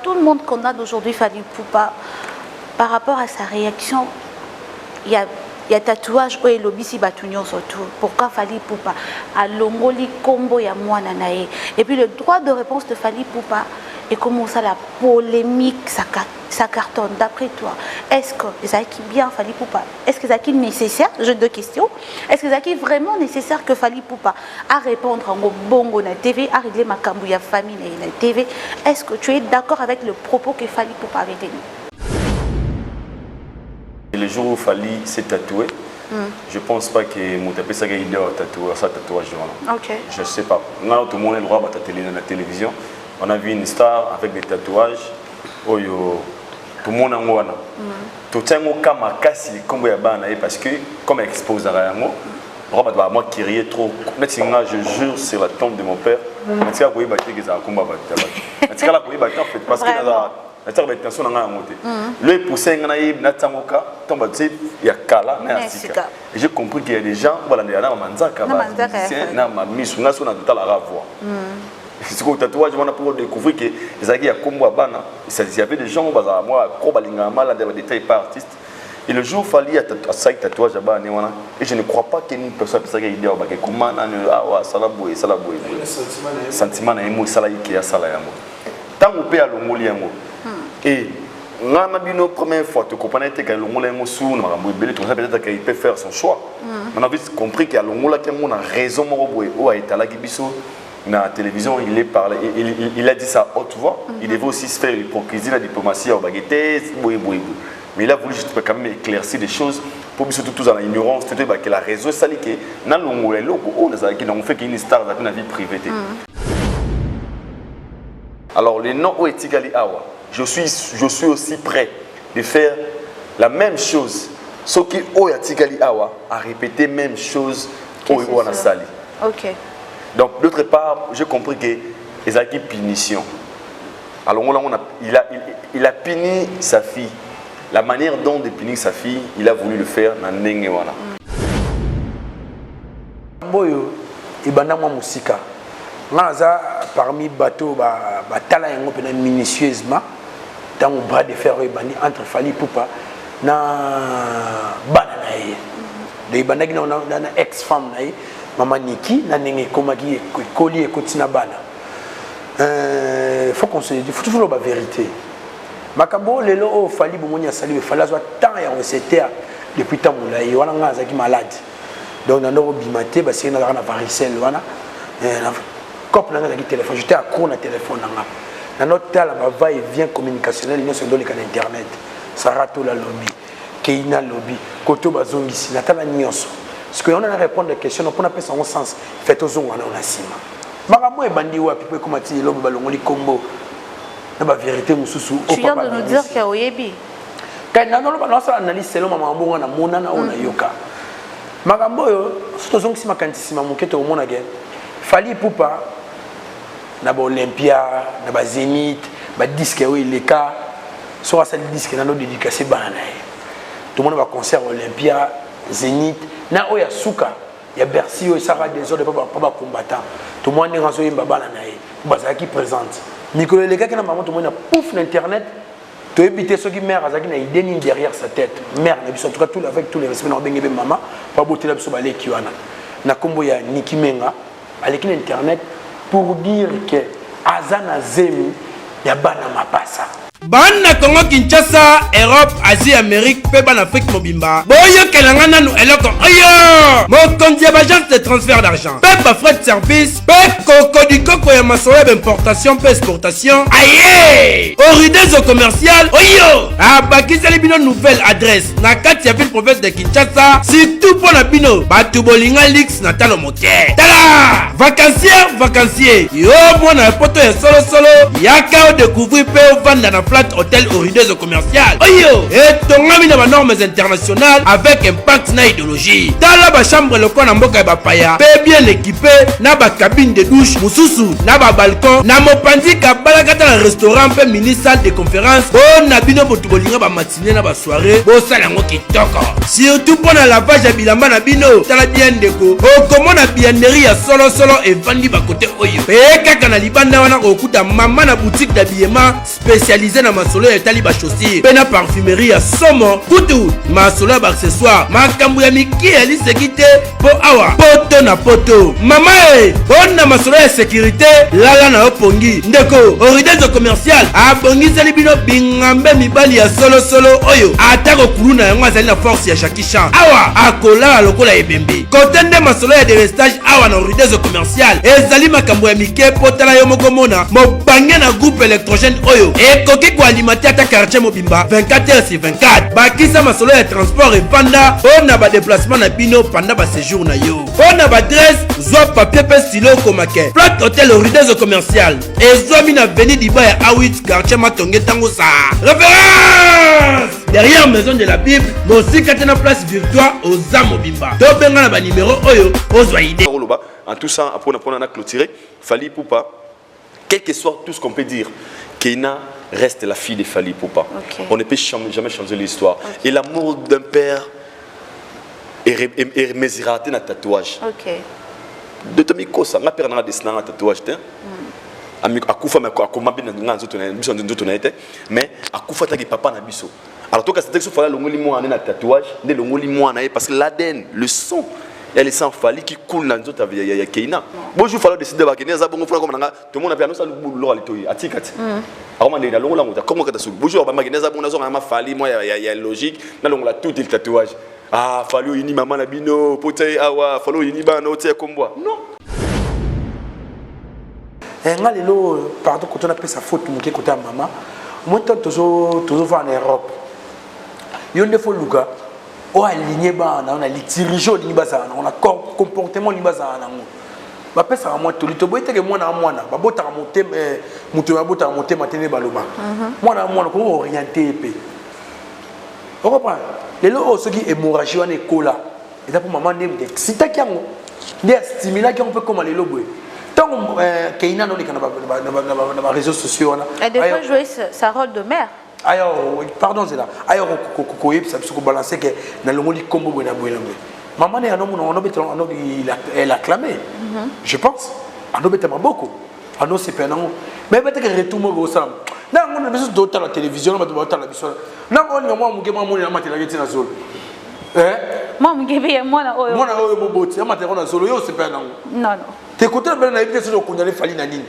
Tout le monde condamne aujourd'hui Fally Ipupa par rapport à sa réaction. Il y a tatouage ou lobby si batunion surtout. Pourquoi Fally Ipupa a longoli combo ya mwana nae. Et puis le droit de réponse de Fally Ipupa et comment ça la polémique ça cartonne d'après toi. Est-ce que c'est bien Fally Ipupa? Est-ce que c'est nécessaire? J'ai deux questions. Est-ce que c'est vraiment nécessaire que Fally Ipupa à répondre en bongo na TV, à régler ma cambouille famille na TV? Est-ce que tu es d'accord avec le propos que Fally Ipupa avait tenu? Le jour où Fally s'est tatoué, je ne pense pas que mon tapé ça gagne ça tatouage. Ok. Je ne sais pas. Là, tout le monde a le droit de la télévision. On a vu une star avec des tatouages. Oh, tout le monde a un wana. Tout le monde a un casse parce que comme elle expose à rien, moi qui riais trop. Maintenant, je jure sur la tombe de mon père. Maintenant, je vais battre que ça a combat. Maintenant, je vais battre parce que le poussé il y a Kala, et j'ai compris qu'il y a des gens voilà, il y a un manzaka, c'est que tatouage pour découvrir que il y avait des gens moi des détails par artiste et le jour Fally a tatouage et je ne crois pas qu'une personne puisse dire que comment sentiment tant on peut aller et la première fois tu comprenais que peut-être qu'il peut faire son choix. On a vite compris qu'il y a raison dans la télévision, il a dit ça haute voix. Il devait aussi se faire l'hypocrisie, la diplomatie, mais il a voulu juste quand même éclaircir des choses pour que surtout dans l'ignorance, que la raison c'est que dans le monde on fait qu'une star dans la vie privée. Alors les noms Oetigali Awa, je suis aussi prêt de faire la même chose. Ce qui Oetigali Awa a répété la même chose au Sali. Ok. Donc d'autre part, j'ai compris que il y a une punition. Alors il a puni sa fille. La manière dont de punir sa fille, il a voulu le faire dans Nengewana. Boyo, ibanda mwa musika. Ngaza parmi bateau batala yango pena minutieusement dans le bras de fer ibandi entre Fally Ipupa na bana nae. De ibanda ki na ex-femme nae. Maman Niki, na nenge komaki koli ekoti na bana. Faut qu'on se dise, faut toujours la vérité. Makabo lelo o Fally bomoni asali be Fally azwa tant ya recette depuis tant moulai wana ngaza ki malade. Donc na ndoko bimate parce que na na varicelle wana cop na ngaki téléphone, j'étais à court na téléphone nga. Na notre tala va et vient communicationnel nous sur dans internet. Sarato la lobby, Keina lobby, Koto bazongisi na tala nyonso. Parce qu'on a répondre à la question, on a fait son sens. Faites aux gens, on a sima. Maramou est bandit ou à peu comme tu dis, l'homme balongoli combo. La vérité, tu viens de nous dire qu'il y a Oyebi. Quand on a analyse, c'est l'homme à mon monana ou na yoka. Marambo, c'est aux gens qui m'accantissent, mon quête au monde again. Fally Ipupa, na Olympia, na Zénith, na disque où il est cas, soit ça disque na notre dédicacé banane. Tout le monde va concert Olympia, Zénith. Na oya suka ya Bercy o sara des autres pas combattant tout le monde est rentré mbaba na nae baza qui présente Nicolas les gars qui na maman tout le monde a pouf l'internet to éviter ceux qui mère azaki na idée ni derrière sa tête mère na biso en tout cas tout avec tous les respects na bengebe maman pas botter la biso balé kiwana na kombo ya Niki Menga avec l'internet pour dire que azana zemi ya bana mapasa Bana Congo Kinshasa, Europe, Asie, Amérique, Péban Afrique Mobimba. Boyo Kelangana nous eloko. Ayo! Mokonzi agence de transfert d'argent. Pépa frais de service. Pep Coco du Coco et Massoeb importation, Pep exportation. Aïe! Oridezo commercial. Oyo! Abakisa les bino nouvelle adresse. Nakati ya ville province de Kinshasa. Surtout pour la bino. Batubolinga Lix Natalo Motier. Tala! Vacancier. Yo, moi na poto ya solo. Yaka o découvrir pe o vanda na Flat Hotel Horides commercial. Oyo, et tongami na normes internationales avec impact na idéologie. Tala ba chambre loko na mboka ba paya, pe bien équipé na ba cabine de douche, mususu na ba balcon, na mopanzi ka balakata na restaurant pe mini salle de conférence. Oh na bino botu bolinga ba matinée na ba soirée, bo sala ngo kitoko. Surtout pour la lavage ya bilamba na bino, tala bien ndeko. O komo na biennerie ya solo et vandi ba côté oyo. Pe kaka na libanda wana okuta mama na boutique d'habillement spécialisée na masolo ya tali ba chaussure. Pe na parfumerie ya somo, kutu masolo ya accessoire, makambu ya miki ya lisekite po awa poto na poto. Mama on na masolo ya sécurité lala na opongi. Ndeko Horides commercial abongisa bino bingambe mibali ya solo oyo atako kuluna yango azali na force ya Jackie Chan. Awa akola lokola ebembe. Kotende masolo ya délestage awa na Horides commercial ezali makambo ya mike potala yo moko mona mobange na groupe électrogène oyo ekoki ko alimenter ata quartier mobimba 24h/24. Bakisa masolo ya transport et panda on a ba déplacement na bino pendant ba séjour na yo. On a ba adresse zwa papier pe stylo komake. Flat Hotel Horides commercial ezwami na avenue Dibaya Awit quartier Matonge tango sa. Référence derrière maison de la Bible, mosika tena place Victoire aux Amobimba. To benga na ba numéro oyo ozwa idée. En tout ça, après on a clôturé, Fally Ipupa, quel que soit tout ce qu'on peut dire, Keina reste la fille de Fally Ipupa. Okay. On ne peut jamais changer l'histoire. Okay. Et l'amour d'un père est mesuré dans le tatouage. Ok. De Tommy Kosa, ma père n'a dessiné un tatouage. Akufa mais akoma bien na nzoto na été mais akufa ta papa na biso. Alors toi quand c'était que fallait longoli moi na tatouage, ne longoli moi na parce que l'ADN, le son il y a les sang Fally qui coule dans nzoto ya Keina. Bonjour fallait décider ba Keina za bongo fala comme nanga tout le monde a bien ça le boulot alitoyi atikati. Akoma ndela longola ngota comment kata sulu. Bonjour ba Keina za bongo na ma Fally moi ya logique na longola tout le tatouage. Ah Fally ini maman na bino pote awa Fally ini ba no tie komboa. Non. Nga lelo pardon quand on appelle sa faute muke côté maman moi tant toujours va en Europe yonde fo luka o aligné ba on a les dirigeants ni baza on a comportement ni baza na ngo ba pesa moi to lito boite ke mwana ba bota monter muto ba bota monter matene baloba mwana ko orienté pe on comprend lelo ce qui hémorragie on est cola et ça pour maman nem de sitaki yango ndia stimula qui on peut comme lelo boy. Keina non dans les réseaux sociaux. Elle devrait jouer sa rôle de mère. Alors, pardon, c'est là. Alors, ça peut balancer que dans le monde combo de maman est un homme, elle a clamé. Je pense. Un homme est beaucoup. Un homme c'est pas un homme. Mais peut-être que retourne au salon. Non, on a besoin d'autres à la télévision, on a besoin d'autres à la vision. Non, on a moi, on a ma télévision na zone. Moi, moi na oyo. Moi na oyo boboti, ama télévision na zone, yo c'est pas un homme. Non, non. T'es content de la vie de qu'on allait Fally Nanine.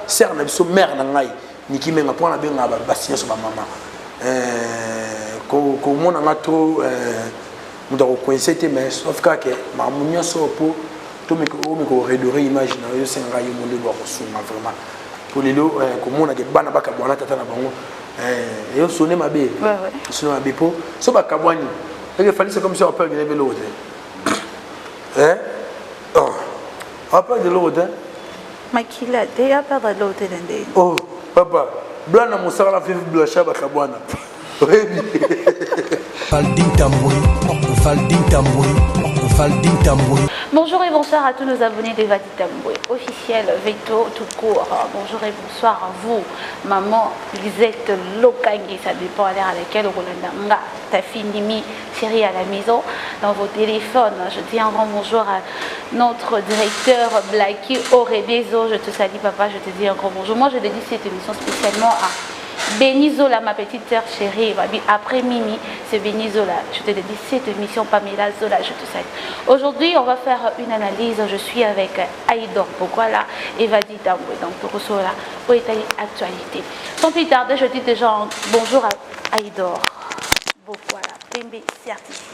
Serre na biso mère na ngai, niki menga pour na benga ba basien so ba maman. Ko mona ngato muda ko coincer mais sauf que mamunya so po to me ko redorer image na yo senga yo monde ba ko suma vraiment. Pour les lo ko mona ke bana baka bwana tata na bango yo sonné ma bé. Ouais ouais. Sonné ma bé po so ba kabwani. Et Fally c'est comme ça on peut gagner l'autre. Hein? Oh. Après de l'autre, hein? Mais qui l'a déjà perdu de l'autre? Oh, papa. Blanc na moussara la fièvre blanche à Bakabwana. Bonjour et bonsoir à tous nos abonnés de Vadi Tamboué, officiel Veto tout court. Bonjour et bonsoir à vous, maman Lisette Lokangi, ça dépend à l'heure à laquelle on a ta fille Nimi, chérie à la maison, dans vos téléphones. Je dis un grand bonjour à notre directeur Blacky Orebezo. Je te salue papa, je te dis un grand bonjour. Moi je dédie cette émission spécialement à Benizola, ma petite sœur chérie. Après Mimi, c'est Benizola. Je te dédie cette émission, Pamela Zola, je te salue. Aujourd'hui, on va faire une analyse. Je suis avec Aïdor. Pourquoi là? Et Vadi Tamboué. Donc, pour cela, où est actualité? Sans plus tarder, je dis déjà bonjour à Aïdor. Bon, voilà, Tembe certifié.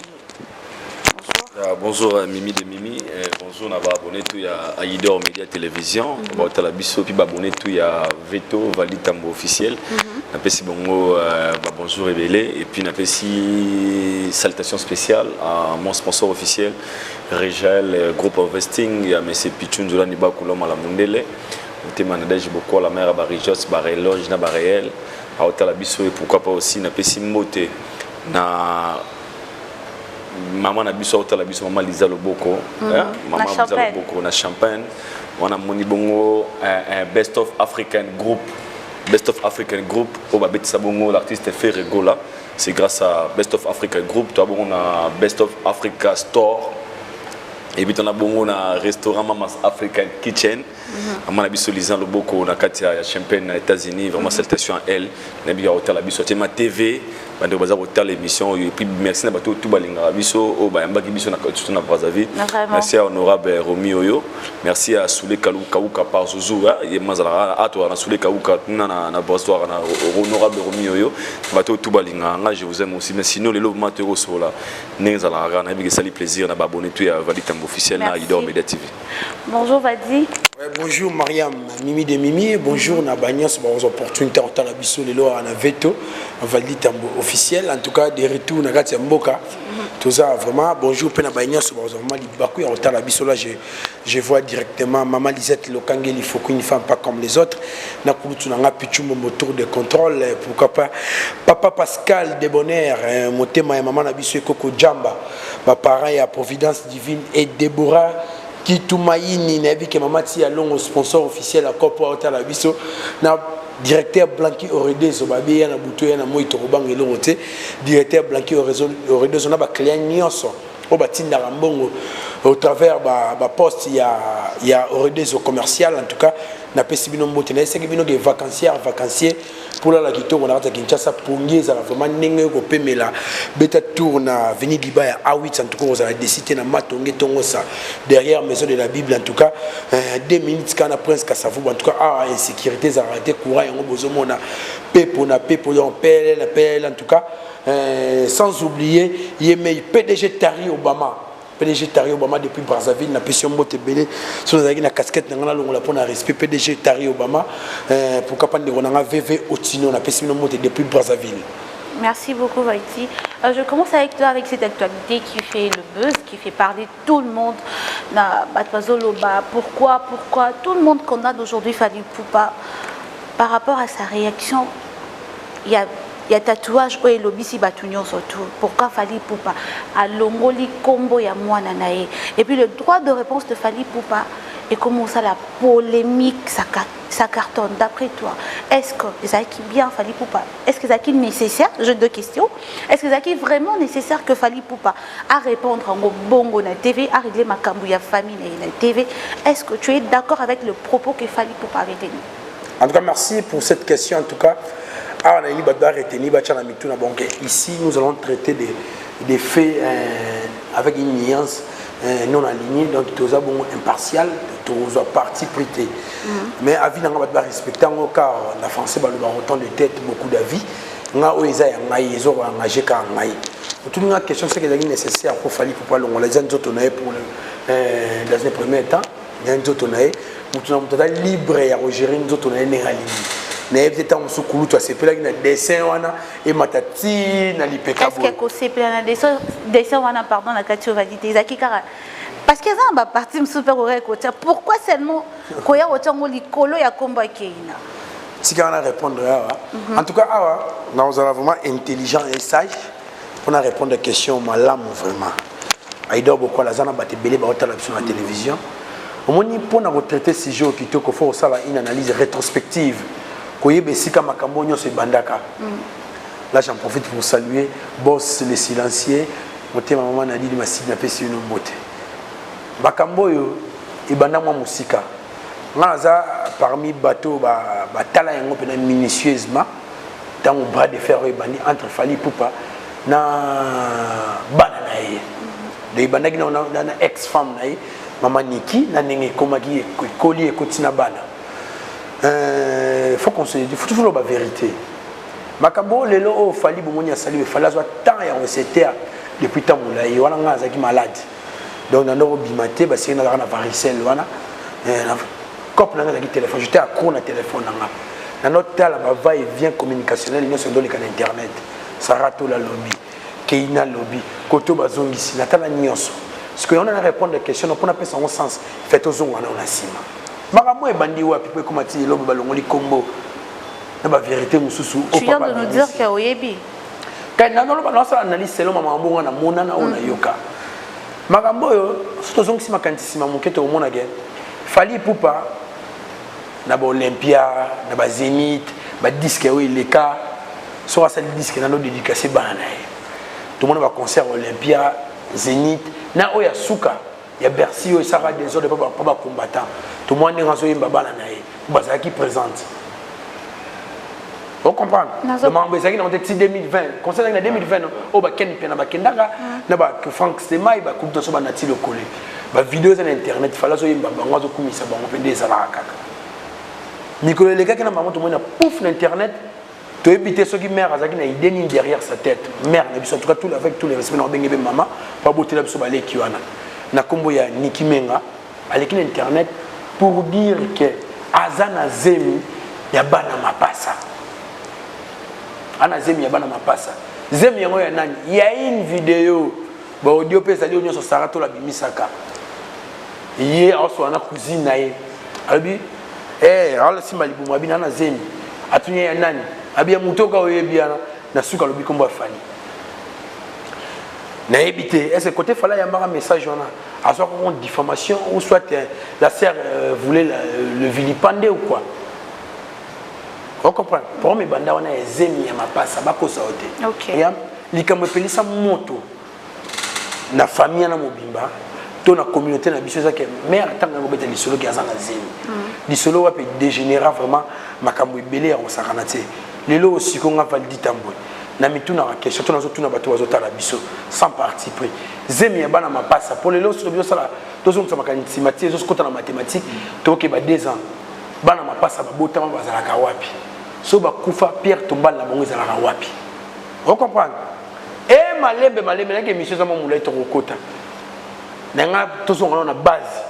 Bonjour Mimi de Mimi, bonjour on va abonner tout à Aïdor Média Télévision, on va la biso puis abonner tout à Veto Vadi Tamboué officiel. Napesi bongo bonjour révélé et puis napesi salutation spéciale à mon sponsor officiel Régel Group Investing et à M. Pichun Zola Niba Kouloma la Mundele. motema na Nadège beaucoup la mère Barijos Bareloge na Baréel aotala biso et pourquoi pas aussi na pesi mbote na maman na biso aotala biso maman Lisa Loboko maman Lisa Loboko na Champagne on a moni bongo un best of African group au babet sabongo l'artiste fait Regola c'est grâce à Best of Africa Group toi on a Best of Africa Store et puis on a bon un restaurant Mamas African Kitchen à mon avis Lisa Loboko na katia Champagne aux États-Unis vraiment salutation à elle na bi hôtel la biso ma TV bande baza hôtel émission et puis merci na bato tout balinga biso o ba mbaki biso na Brazzaville merci à honorable Romi Oyo merci à Soulé Kauka par Zouzou et mazala à toi na Soulé Kauka na Brazzaville na honorable Romi Oyo bato tout balinga je vous aime aussi mais sinon les lots matériaux sur la nezala na bi sali plaisir na abonner tout à Vadi Tambo officiel na Idor Media TV. Bonjour Vadi. Bonjour Mariam, Mimi de Mimi, bonjour Nabagnos, bonne opportunité au Talabiso, les lois à Veto, Valdi Tambo officiel, en tout cas des retours Nagati Mboka, tout ça vraiment, bonjour Penabagnos, vraiment Libakou, au Talabiso là, je vois directement Maman Lisette Lokangel, il faut qu'une femme pas comme les autres, Nakulutu Nanga Pichu, mon tour de contrôle, pourquoi pas, Papa Pascal Debonnaire, mon thème et Maman Nabiso Koko Djamba, pareil à Providence Divine et Déborah. Qui Toumaïni n'a vu que Mamati a long sponsor officiel à Copa Hotel à Bisso, na directeur Blanqui Oredé, Zobabi, na Boutou, na Moïto Robang et l'Oroté, directeur Blanqui Oredé, on a un client Nyonso, au bâtiment d'Arambongo, au travers de poste, il y a Oredé commercial, en tout cas, na Pessibino Mboté, c'est que des vacanciers pour la Kito, on a à Kinshasa, pour nier, ça va vraiment n'engue au mais la bêta tour na veni Diba à 8 en tout cas, on a décidé na Matongé Tongosa, derrière Maison de la Bible, en tout cas, 2 minutes quand on a Prince Kassavou, en tout cas, insécurité, ça a été courant, on a besoin de Pepo, on PL, en tout cas, sans oublier, il y a PDG Tari Obama. PDG Tari Obama depuis Brazzaville, na pression mote belé sur la casquette na longola pour na respect PDG Tari Obama pourquoi pas de ronanga VV Otino na pression mote depuis Brazzaville. Merci beaucoup Vaiti. Je commence avec toi avec cette actualité qui fait le buzz, qui fait parler tout le monde. Na Batwazoloba, pourquoi tout le monde condamne aujourd'hui Fally Poupa par rapport à sa réaction. Il y a tatouage et lobby si batunion surtout. Pourquoi Fally Poupa a longoli combo ya mwana nae. Et puis le droit de réponse de Fally Poupa et comment ça la polémique ça cartonne d'après toi. Est-ce que c'est bien Fally Poupa? Est-ce que c'est nécessaire? J'ai deux questions. Est-ce que c'est vraiment nécessaire que Fally Poupa à répondre en bongo na TV, à régler ma cambouya famille na TV? Est-ce que tu es d'accord avec le propos que Fally Poupa avait tenu? En tout cas, merci pour cette question. En tout cas, ici, nous allons traiter des faits avec une nuance non alignée, donc tous bon impartial, tous parti prêté. Mais avis n'a pas respecté car la français va autant de tête, beaucoup d'avis. Nga oeza ya ngai ezo engagé ka ngai. Toute une question c'est que c'est nécessaire pour Fally Poupa longo les autres nae pour dans un premier temps, il y a un autre nae, mutu libre ya gérer une autre nae n'alignée. Mais peut-être on se coule toi c'est pas là qu'il y a dessin wana et matati na lipeka. Est-ce que c'est plein na dessin wana pardon la katio validé zaki kara parce que ça va partir super correct pourquoi seulement koya otango likolo ya komba keina. Si on a répondre en tout cas nous allons vraiment intelligent et sage pour répondre à des questions malam vraiment. Aïda beaucoup la zana baté belé ba otala sur la télévision. Au moins pour na retraiter ces jours qui te ko faut ça une analyse rétrospective. Là j'en profite pour saluer boss les silencieux motema maman Nadi di Massi na pesi une beauté bakambo yo ibanda mwa musika ngaza parmi bateau batala yango pena minutieusement dans le bras de fer ibandi entre Fally Poupa na bana nae de ibanda kina na ex femme nae maman Niki na nenge komaki koli ekotina bana. Faut qu'on se dise, faut toujours la vérité. Makambo lelo Fally bomoni asali Fally azwa tant ya recette depuis tant moula et wana nga azaki malade. Donc na ndoko bimate ba sina na varicelle wana na cop na ngaki téléphone j'étais accro na téléphone nga. Na notre tala ba va et vient communicationnel nous sur le canal internet. Sarato la lobby, Keina lobby, koto bazongisi na tala nyonso. Parce que on a répondre des questions on peut appeler ça en sens fait aux on a sima. makambo ebandi wapi pe komati lobo balongoli kombo na ba vérité mususu tu viens de nous dire que oyebi quand na loba na sala analyse selon makambo ngana mona na ona yoka makambo yo surtout zongi sima kantisima moketo omona gen Fally Ipupa na ba Olympia na ba Zénith ba disque o ileka so asali disque na no dédicacé bana tout le monde va concert Olympia Zénith na oya suka ya Bercy o sara des autres pas combattant tout le monde est raso yimba bana na ye baza qui présente. Vous comprenez? Le membre est en 2020. Concert en 2020, au Baken Pena Bakendaga, n'a Frank Stema, il va couper dans son banati le collé. Bah vidéos sur internet, fallait so yimba bango zo kumisa bango pende salaka. Nicolas les gars qui n'a pas monté pouf l'internet, tu éviter ceux qui meurent azaki na idée ni derrière sa tête. Mère, en tout cas tout avec tous les respects na bengebe maman, pas botter la biso balé kiwana. Na kombo ya Niki Menga, avec l'internet pour dire que Azana Zemi ya bana mapasa. Ana Zemi ya bana mapasa. Zemi yango ya nani? Il y a une vidéo ba audio pe zali onyo so sarato la bimisaka. Yé also ana cousine na ye. Abi ala simba libumu abi na Zemi. Atunya ya nani? Abi ya mutoka oyebi ana na suka lobi kombo afani. Na éviter est-ce côté fallait y avoir un message à soit une diffamation ou soit la sœur voulait le vilipender ou quoi. On comprend. Pour mes bandes on a ezemi ya mapasa bakosa ote. OK. Et likambo pelisa moto na famille na mobimba to na communauté na biso que mère tanga ngobeta lisolo ki azanga zemi. Lisolo wa pe dégénérer vraiment makambo ebele on sakanate. Lelo aussi ko nga validi tambo. Na mituna wa question to nazo tuna bato bazotala biso sans parti pris. Zemi ya bana mapasa pour lelo so biso sala to zo mtsama kanisi matie zo skota na mathématique to ke ba 2 ans. Bana mapasa babota bazalaka wapi. So ba kufa Pierre Tombal na bongo ezalaka wapi. Vous comprenez? Et malembe na ke mission za mamula to kokota. Na nga to zo na base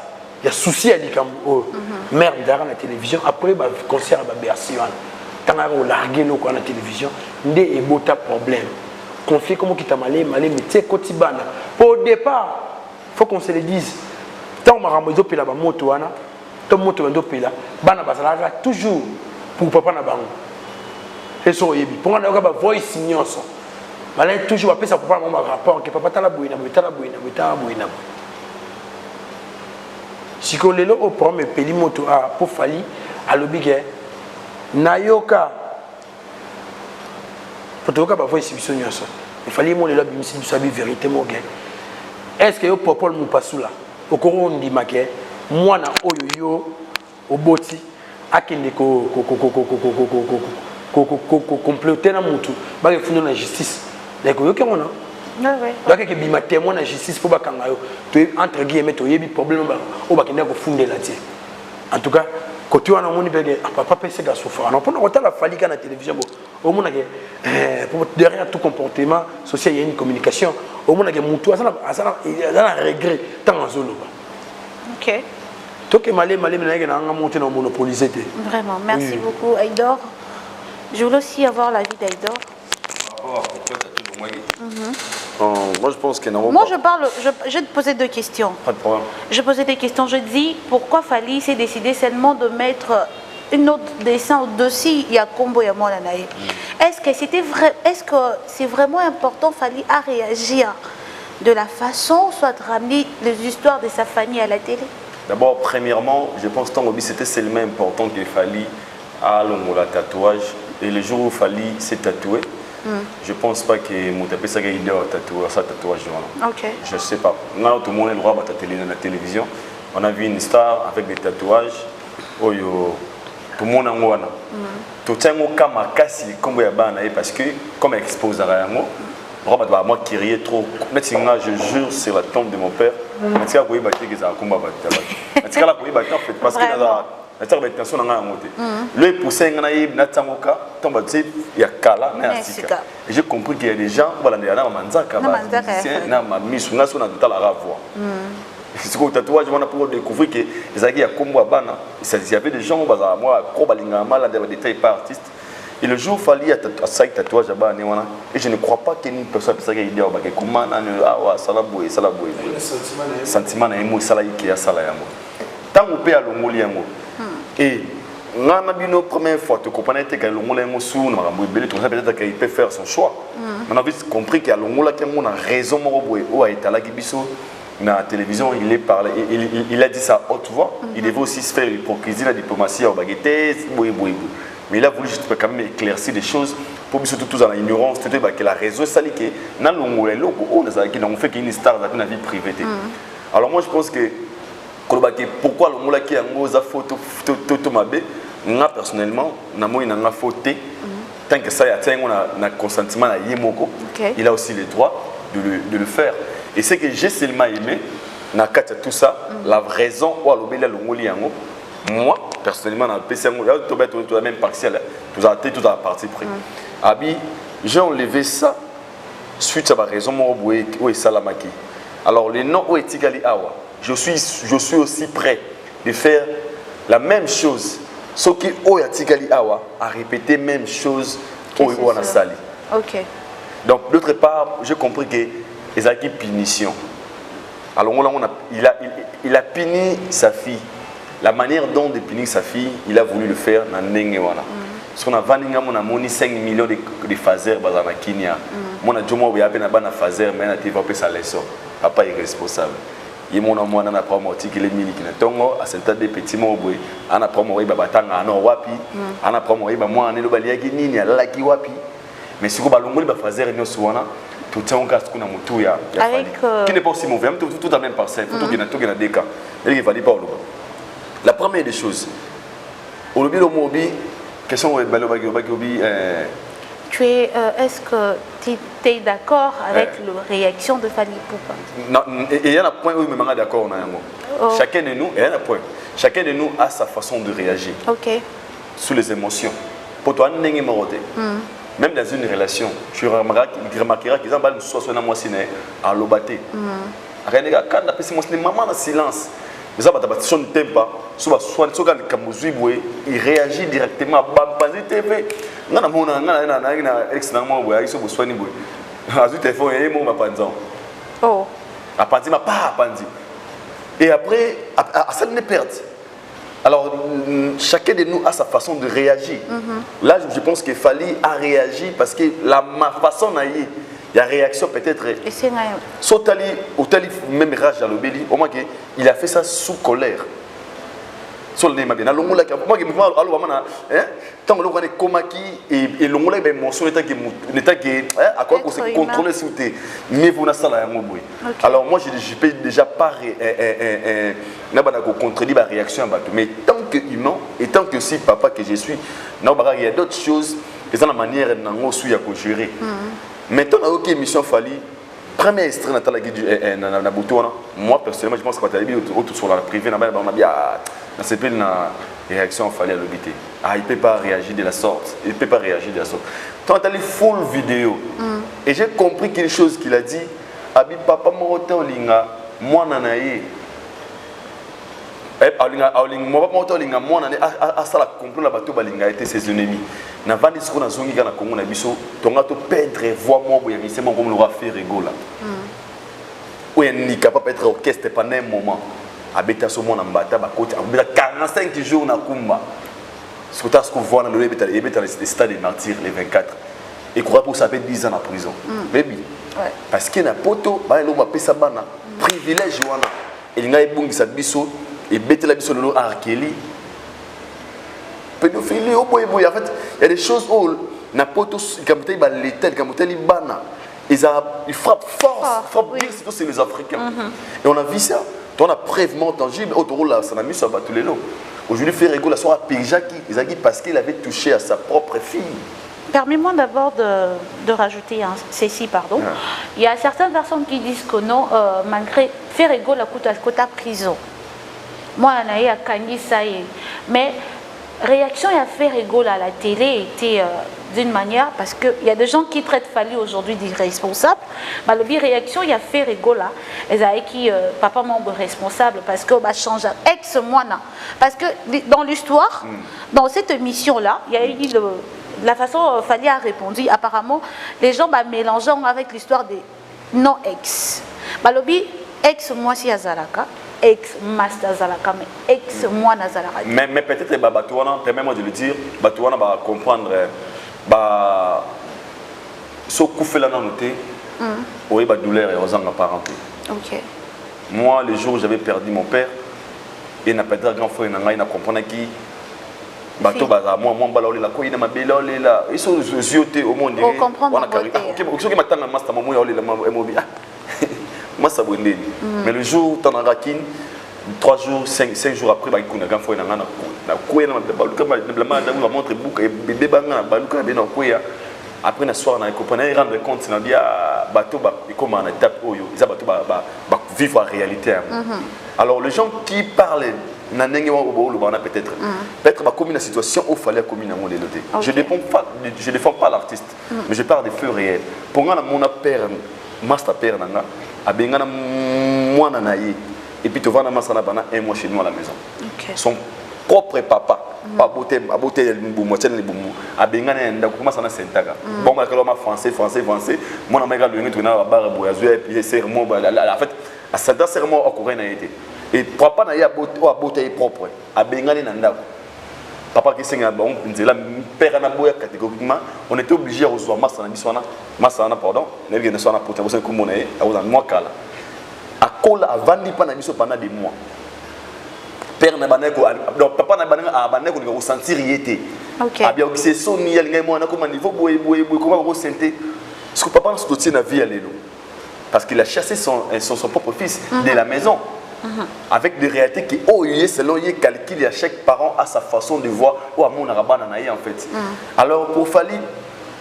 ya souci ya likambo mère ndara na télévision après ba concert ba Bercy wana. Tanga ko larguer lo ko na télévision ndé ebota problème. Conflit comme qui t'a malé mais tu koti bana. Au départ, faut qu'on se le dise. Tant makambo zo pela ba moto wana, to moto ndo pela, bana bazalaka toujours pour papa na bango. Et so yebi. Pour nga ba voice nyonso. Bala toujours apesa papa na rapport que papa tala boina, tala boina. Siko lelo au premier peli moto a pour Fally alobige nayoka potoka ba voice biso nyonso. Il fallait mo lelo bimisi biso bi vérité mo gars. Est-ce que yo popol mu pasula okoro ndima ke mwana oyo yo oboti akende ko compléter na mutu ba ke fundo na justice donc yo ke mona ouais donc ke bima témoin na justice pour bakanga yo to entre guillemets to yebi problème ba o bakenda ko fundela tie en tout cas côté wana moni pege papa pese ga souffrir non pour la Fally na télévision bo au mona ke pour derrière tout comportement social il y a une communication au mona ke mutu asala regret tant azolo ba. OK. Toi que malé na monter na monopoliser. Vraiment, merci beaucoup Aïdor. Je voulais aussi avoir l'avis d'Aïdor. Moi je pense que non. Moi je vais te poser 2 questions. Pas de problème. Je posais des questions, je dis pourquoi Fally s'est décidé seulement de mettre une autre dessin au-dessus, il y a Combo et moi Nanaï. Est-ce que c'est vraiment important Fally à réagir de la façon, soit de ramener les histoires de sa famille à la télé? D'abord, premièrement, je pense que c'était seulement important qu'il Fally à le tatouage. Et le jour où Fally s'est tatoué, je ne pense pas que mon tapé ça idée à tatouage. OK. Je ne sais pas. Tout le monde a le droit de la télévision. On a vu une star avec des tatouages. Tout le monde a un tout le monde a un parce que comme expose à rien. Moi qui riais trop. Maintenant, je jure sur la tombe de mon père. Maintenant, je vais battre les combat. Maintenant, je vais battre parce que le poussin il y a Kala, et j'ai compris qu'il y a des gens voilà il y a ce que tatouage on a pour découvrir que il y avait des gens moi des détails par artiste. Et le jour où Fally a tatouage et je ne crois pas qu'il y ait une personne qui ait idée comment sentiment na emo sala qui a sala yango tant on peut à l'ongoli yango Et on a une première fois, tu comprends que l'Ongola est sous, peut-être qu'il peut faire son choix. On a vite compris qu'il y a l'Ongola qui a raison, où a été là, dans la télévision, il a dit ça à haute voix. Il devait aussi se faire l'hypocrisie, la diplomatie, mais il a voulu juste quand même éclaircir des choses pour surtout tous dans l'ignorance, que la raison est sali que dans l'Ongola, on fait qu'il y ait une star dans la vie privée. Alors moi je pense que pourquoi l'Ongola qui a une photo moi personnellement, je suis fauté. Tant que ça, il y a un consentement à Yemoko, il a aussi le droit de le faire. Et c'est que j'ai seulement aimé, dans tout ça, la raison où moi, personnellement, dans le PC, tu as même partiel, tu as parti pris. Abi, j'ai enlevé ça suite à la raison où est Salamaki. Alors, le nom où est Tigali Awa, je suis aussi prêt de faire la même chose. Ce qui est Tigali Awa a répété la même chose au Sali. Ok. Donc, d'autre part, j'ai compris que les a une punition. Alors, il a puni sa fille. La manière dont il punit sa fille, il a voulu le faire dans Nengewana. Parce qu'on a vendu 5 millions de phasers dans la Kenya. Mon adjoint a appelé un phaser, mais il a fait sa leçon. Papa est responsable. Il y a un promo qui est militaire qui est tongo à cette des petits mots on a promo babatanga no wapi on a promo moi ne bali yaki nini ala ki wapi mais si ko balongoli ba fazer no suwana tout tient on casse kuna mutu ya qui n'est pas aussi mauvais tout à même parcelle tout qui na deka et il valait pas la première des choses au lobby le mobi question balobi tu es est-ce que tu es d'accord avec la réaction de Fally Ipupa? Non, il y a un point où je suis d'accord. Chacun de nous, il y a un point. Chacun de nous a sa façon de réagir. Ok. Sous les émotions. Pour toi, même dans une relation, tu remarqueras qu'ils ont une situation à l'obaté. Quand on a maman en silence, mais ça va son tempo, il réagit directement à Bambazi TV. Et après, ça ne perd. Alors, chacun de nous a sa façon de réagir. Là, je pense que Fally a réagi parce que ma façon d'aller, il y a réaction peut-être. Et c'est même rage à l'obéli, au moins il a fait ça sous colère. Sur le nez, bien. Moi, tant que l'on est comaki et l'on est émotion, l'état qui à quoi qu'on se contrôler si vous êtes mais vous n'avez pas la même. Alors moi, je peux déjà pas contredire la réaction, mais tant que humain et tant que si papa que je suis, il y a d'autres choses, et c'est la manière dont on suit à gérer. Maintenant, on a une émission Fally. Premier extrait na Boutouana, moi personnellement je pense que tu autour sur la privée, on a bien c'est une réaction Fally à l'obité. Ah, il ne peut pas réagir de la sorte. Il ne peut pas réagir de la sorte. Quand tu as les full vidéo, et j'ai compris quelque chose qu'il a dit, Abi papa morote olinga, moi nanaye. Moi papa olinga, moi nanaye, à ça la complot la bateau balinga était ses ennemis. Na vandi ce qu'on a zongi na Congo na biso, tonga to perdre voix moi boya mi c'est mon comme l'aura fait rigola. Ou un ni capable d'être orchestre pendant un moment. Abeta so mona mbata ba côté abeta 45 jours na kumba. Ce que tu vois dans le stade des martyrs les 24 et croit pour ça fait 10 ans en prison. Baby. Parce que na poto ba lo ba pesa bana privilège wana. Il nga ebungisa biso et betela biso lolo arkeli. Pédophilie au boy boy en fait il y a des choses où na poto comme tu ba l'étel comme tu bana ils frappent fort frappent bien surtout c'est les Africains et on a vu ça on a preuve tangible autour là ça n'a mis sur tous les lots aujourd'hui fait rigoler sur à Pijaki parce qu'il avait touché à sa propre fille. Permets-moi d'abord de rajouter ceci, pardon. Il y a certaines personnes qui disent que non, malgré faire rigoler à côté prison. Moi, on a Kangi Saï. Mais réaction à faire rigoler à la télé était d'une manière parce qu'il y a des gens qui traitent Fally aujourd'hui d'irresponsable. Mais la réaction il y a fait rigoler et a qui papa membre responsable parce que va changer ex-moine parce que dans l'histoire dans cette émission là il y a eu la façon Fally a répondu apparemment les gens mélangeant avec l'histoire des non ex. Balobi ex moi si azalaka ex master zalaka mais ex moi nazalaka. Mais peut-être Batouana, permets-moi de le dire, Batouana va comprendre bah ce coup fait la noté. Oui, bah douleur et aux ans parenté. OK. Moi, le jour où j'avais perdu mon père, il n'a pas de grand frère, il n'a compris qui. Bateau baza moi balole la ko ina mabelole la iso zioté au monde on comprend on a carré ce qui m'attend master maman ya la mobi massa bonde mais le jour tanarakin 3 jours 5 jours après ba ikuna grand frère na ko ina baluka la manda va montrer bouka bébé banga baluka be na ko ya après na soir na comprendre rendre compte na dia bateau ba comment na tape oyo isa bateau ba vivre la réalité. Alors les gens qui parlent peut-être comme une situation où il fallait comme une amende. Je ne défends pas l'artiste, mais je parle des faits réels. Pour moi, mon père, master père, moi et puis tu vas un mois chez nous à la maison. Son propre papa, pas beauté le moitié le boumou, a bengana nda comment ça na sentaga. Bon ma français, mon ami gars le tourner la barre boyazu et puis serment en fait à ça serment au courant a été. Et papa n'a pas beauté propre. A bengani nanda. Papa qui s'est bon, la père na boya catégoriquement, on était obligé à rejoindre Massana pardon, ne vient de son apôtre, vous savez comment on est, à vous en moi kala. À col à vandi pas na biso pendant des mois. Père na baneko donc papa na baneko a baneko ni ressentir yété. OK. A bien c'est son ni yalinga moi na comment niveau boye comment ressentir. Ce que papa nous soutient na vie allélo. Parce qu'il a chassé son propre fils de la maison. Avec des réalités qui selon les calculs à chaque parent a sa façon de voir ou à mon arabana en fait. Alors pour Fally,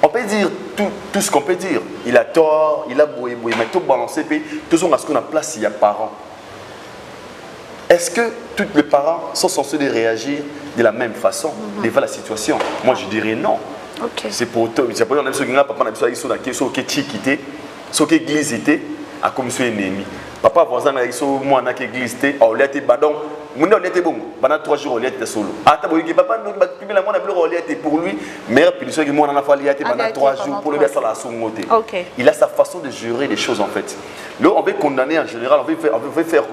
on peut dire tout ce qu'on peut dire. Il a tort, il a boué, mais tout balancé, tout ce qu'on a place, il y a parents. Est-ce que tous les parents sont censés réagir de la même façon devant la situation? Moi je dirais non. Okay. C'est pour toi. C'est pour ça que papa n'a pas sur la question qui quitté, sur qui glisse à comme sur ennemi. Papa voisin a dit moi na qui glisse au lait badon. Mon lait bon. Pendant 3 jours au lait solo. Ah t'as dit papa nous publier la monnaie au lait pour lui. Mais puis celui qui moi na fallu pendant 3 jours pour le faire la soumoté. Il a sa façon de gérer les choses en fait. Là on veut condamner en général, on veut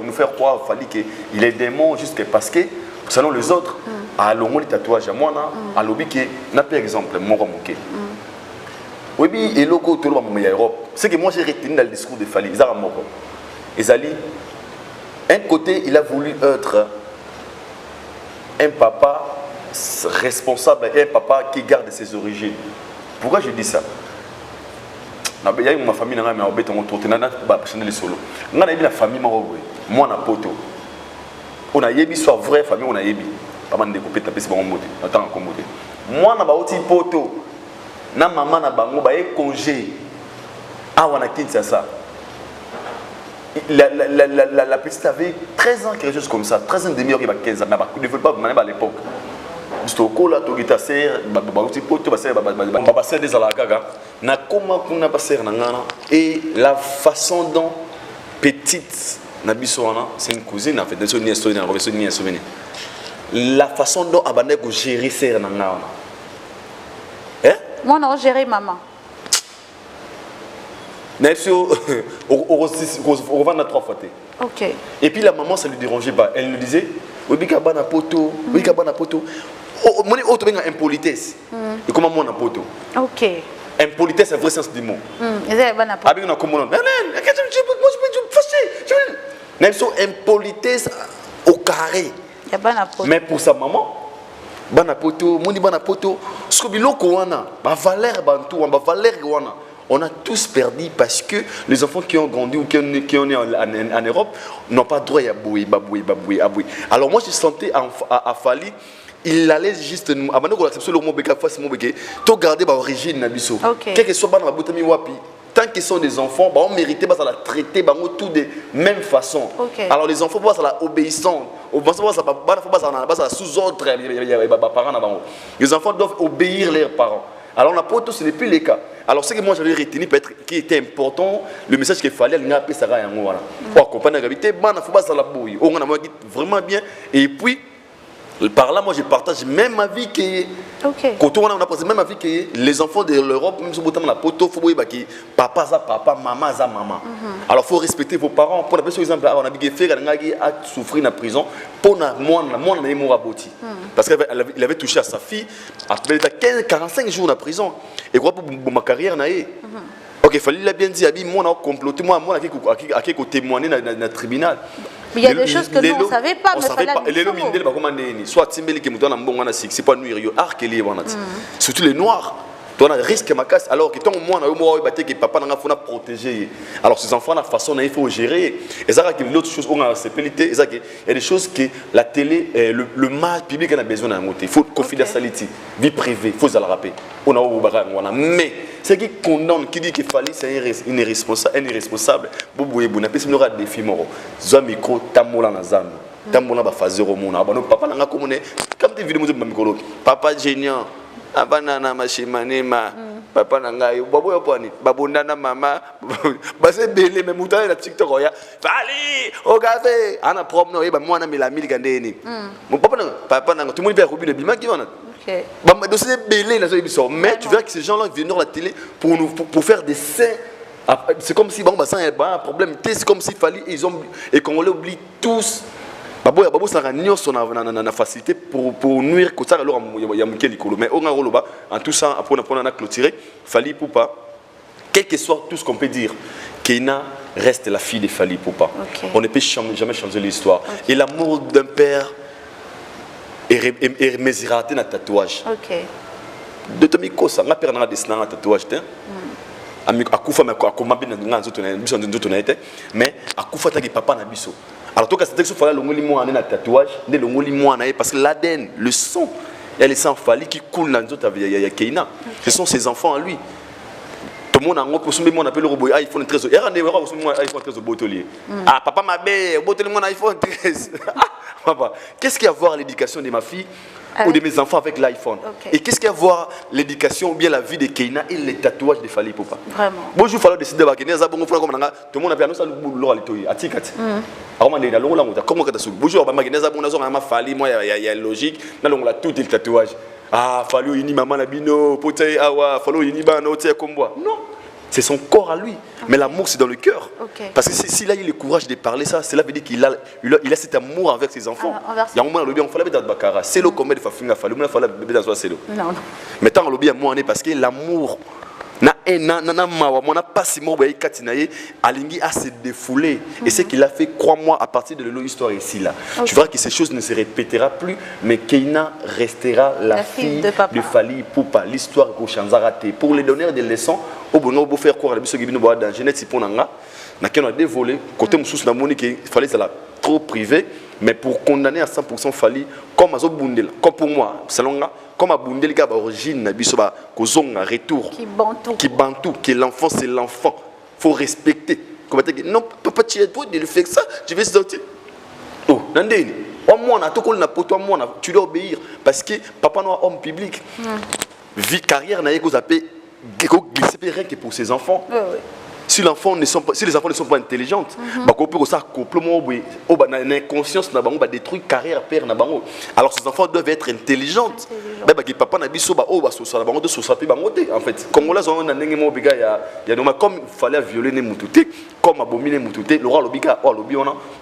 nous faire croire Fally qu'il est démon juste parce que selon les autres à longo les tatouages à moi à lobby qui n'a pas exemple mon remoqué. Oui et logo tout le monde en Europe. C'est que moi j'ai retenu dans le discours de Fally Zara Moko. Ezali, un côté, il a voulu être un papa responsable et un papa qui garde ses origines. Pourquoi je dis ça? Il y a ma famille qui a été en solo. Il y a la famille moi na poto. On a yebi soit vraie famille, on a yebi. Pas mal de découpé taper c'est bon mode. Attends comme mode. Moi na ba oti poto. Na maman na bango ba e congé. Ah on a quitté ça. La petite avait 13 ans, quelque chose comme ça, 13 ans et demi, il y a 15 ans, mais il ne veut pas à l'époque. Je et la façon dont petite c'est une cousine en fait, la façon dont Abanek gérer ses nana. Moi non gérer maman. On va 3 fois. Ok. Et puis la maman, ça ne lui dérangeait pas. Elle lui disait, oui, kabana poto, oui, kabana poto. Mon autre bien impolitesse. Et comment moi na poto? Ok. Impolitesse, c'est le vrai sens du mot. Avec un commandant. Même si impolitesse au carré. Mais pour sa maman, banapoto, moni banapoto, ce que biloko wana, ba valeur bantou, ba valeur wana. On a tous perdu parce que les enfants qui ont grandi ou qui sont nés en Europe n'ont pas droit à bouer. Alors moi je sentais à Fally, il allait juste nous abandonner l'acception le mot béka face mot béké, tout garder l'origine nabiso. Quel que soit ban botami wapi, tant qu'ils sont des enfants, on méritait pas à la traiter tout de même façon. Alors les enfants pas à la obéissance, pas sous ordre parents. Les enfants doivent obéir leurs parents. Alors on a pas tout, ce n'est plus le cas. Alors ce que moi j'avais retenu peut-être qui était important, le message qu'il fallait il appeler ça pour accompagner la gravité, faut pas ça la bouille. On a vraiment bien et puis Par là, moi, je partage même ma vie que. Quand on a passé même ma vie que les enfants de l'Europe, même si vous avez la poteau, il faut que papa ça papa, maman ça maman. Alors, il faut respecter vos parents. Pour par exemple, on a fait a souffrir dans la prison. Pour moi, on a eu aboti. Parce qu'il avait touché à sa fille. Après, il a 45 jours en prison. Et quoi pour ma carrière, ok, il fallait bien dire, moi, on a comploté, moi, à qui témoigner dans le tribunal. Mais il y a des choses que nous, on ne savait pas. On ne savait pas. Et les Mindel, soit Timbeli qui me donne c'est pas nuire, surtout les noirs. On a risque ma casse. Alors que tant moi, on a que papa n'a pas protégé. Alors ces enfants, la façon il faut gérer. Et ça, il y a l'autre chose, on a il y a des choses que la télé, le mal public a besoin d'un côté. Il faut confidentialité, vie privée, il faut se le rappeler. On a mais ce qui condamne, qui dit qu'il fallait, c'est un irresponsable. Bouboué, bon, après, c'est un défi mort. Zamiko, tamola nazam. Tamola ba fazer au monde. Papa n'a pas communé. Comme des vidéos de Mamikolo. Papa génial. Abanana mashimanima. Papa nangai. Babu yapani. Babundana mama. Base belé, mais moutarde la TikTok. Fali, au café. Ana problème, et ben moi, on a mis la mille gandéni. Mon papa n'a tout le monde peut roubiner bima qui va. Mais tu verras que ces gens-là viennent dans la télé pour faire des scènes. C'est comme si bon, ça y a un problème. C'est comme s'il fallait et qu'on les oublie tous. Babou ça a son facilité pour nuire que ça alors il y a mais en tout ça après on a clôturé Fally Ipupa quel que soit tout ce qu'on peut dire Keina reste la fille de Fally Ipupa. On ne peut jamais changer l'histoire et l'amour d'un père et mesuré dans tatouage. De Tommy Kosa, ma père n'a dessiné un tatouage. Akufa mais comment bien mais Akufa ta papa na biso. Alors toi quand c'était sur Fally longoli moi na tatouage, de longoli moi na parce que l'ADN, le sang, il y a les sang Fally qui coule dans notre il y a Keina. Ce sont ses enfants à lui. Tout le monde a un pour soumettre mon appel le robot iPhone 13. Et rendez-vous iPhone 13 au botelier. Ah papa ma belle, botelier mon iPhone 13. Papa, qu'est-ce qu'il y a à voir l'éducation de ma fille ou de mes enfants avec l'iPhone? Et qu'est-ce qu'il y a à voir l'éducation ou bien la vie de Keina et les tatouages de Fally Ipupa? Vraiment. Bonjour, il faut décider de Keina, ça bon frère comme tout le monde a bien ça le boulot à l'étoile. Atikati. Alors on est dans l'ongle comment que ça bonjour, bah Keina ça bon ça ma Fally moi il y a logique, dans l'ongle tout le tatouage. Ah, Fally ini maman la bino, poté awa, Fally ini ba no comme moi. Non. C'est son corps à lui. Mais l'amour, c'est dans le cœur. Parce que s'il a eu le courage de parler ça, cela veut dire qu'il a cet amour avec ses enfants. Il y a un moment, on fait la bête de Bakara. C'est le combat de Fafinga, il faut la bête de c'est le. Mais tant que moi, parce que l'amour, n'a pas si mort, Alingi a se défoulé. Et ce qu'il a fait, crois-moi, à partir de l'histoire ici, là. Tu verras que ces choses ne se répétera plus, mais Keina restera la fille de Fally Ipupa. L'histoire qu'on change raté. Pour les donneurs des leçons, au bon beau faire croire à l'habitude de dans Genèse, c'est pour Nanga. On a dévolé, côté Moussous Namoni, qu'il fallait ça trop privé, mais pour condamner à 100% Fally, comme à Zobundel, comme pour moi, selon comme à Bundel, il y a l'origine, un retour, qui bantou, que l'enfant c'est l'enfant, il faut respecter. Non, papa, tu es beau de le faire ça, je vais sortir. Oh, Nandéni, tu dois obéir, parce que papa n'est pas homme public. Vie, carrière, n'a pas glisser rien que pour ses enfants. Si les enfants ne sont pas intelligents, l'inconscience va détruire la carrière père. Alors ces enfants doivent être intelligents. Papa n'a en fait. Comme là, comme il fallait violer les moutoutés, comme abominer les moutoutés,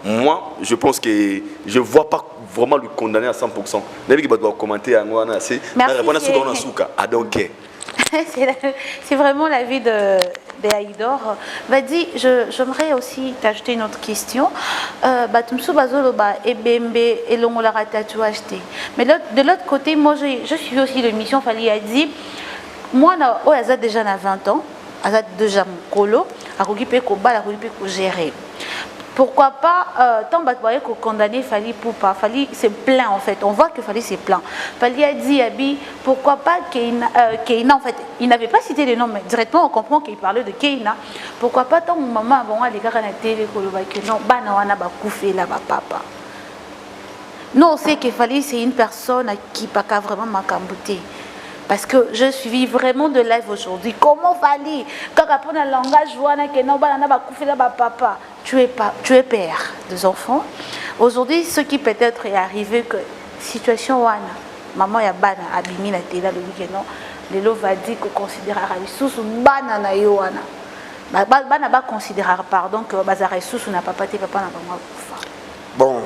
moi, je pense que je ne vois pas vraiment le condamner à 100%. C'est vraiment la vie de Aïdor. Vadi, j'aimerais aussi t'ajouter une autre question. Mais de l'autre côté, moi je suis aussi l'émission Fally a dit, moi j'ai déjà 20 ans, j'ai déjà mon colo, j'ai gérer. Pourquoi pas, tant que condamner Fally Ipupa, Fally c'est plein en fait, on voit que Fally c'est plein. Fally a dit, Abi, pourquoi pas Keina, en fait, il n'avait pas cité les noms, mais directement on comprend qu'il parlait de Keina. Pourquoi pas tant maman, bon, les gars, on a télé, que non, on a koufé là, papa. Nous on sait que Fally c'est une personne qui n'a pas vraiment m'acambouté. Parce que je suis vraiment de live aujourd'hui. Comment Fally, quand on a le langage, papa, tu es père des enfants. Aujourd'hui, ce qui peut-être est arrivé, que situation wana maman ya bana abimi na tela le week non lelo va dire que considérera sous bana na yo wana bana ba considérer pardon que bazara sous na papa te papa na bango kufa bon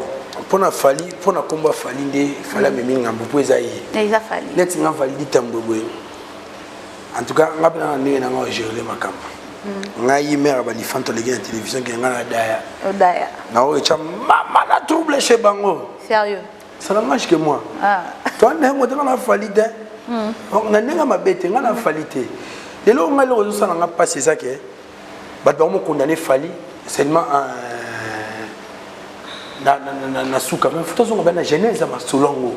pour na fali pour na combat fali nde fala memi ngambo po ezayi eza fali net nga fali tambwe en tout cas nga bana ne na nga gérer makamba nga yi mère ba lifanto legi na télévision ke nga na daya na o cha mama na trouble chez bango sérieux ça n'engage que moi toi ne ngo tanga fali de nga nenga mabete nga na fali te lelo nga lo zo sana nga passer ça ke ba mo condamner fali seulement na suka mais faut que na genèse ma solongo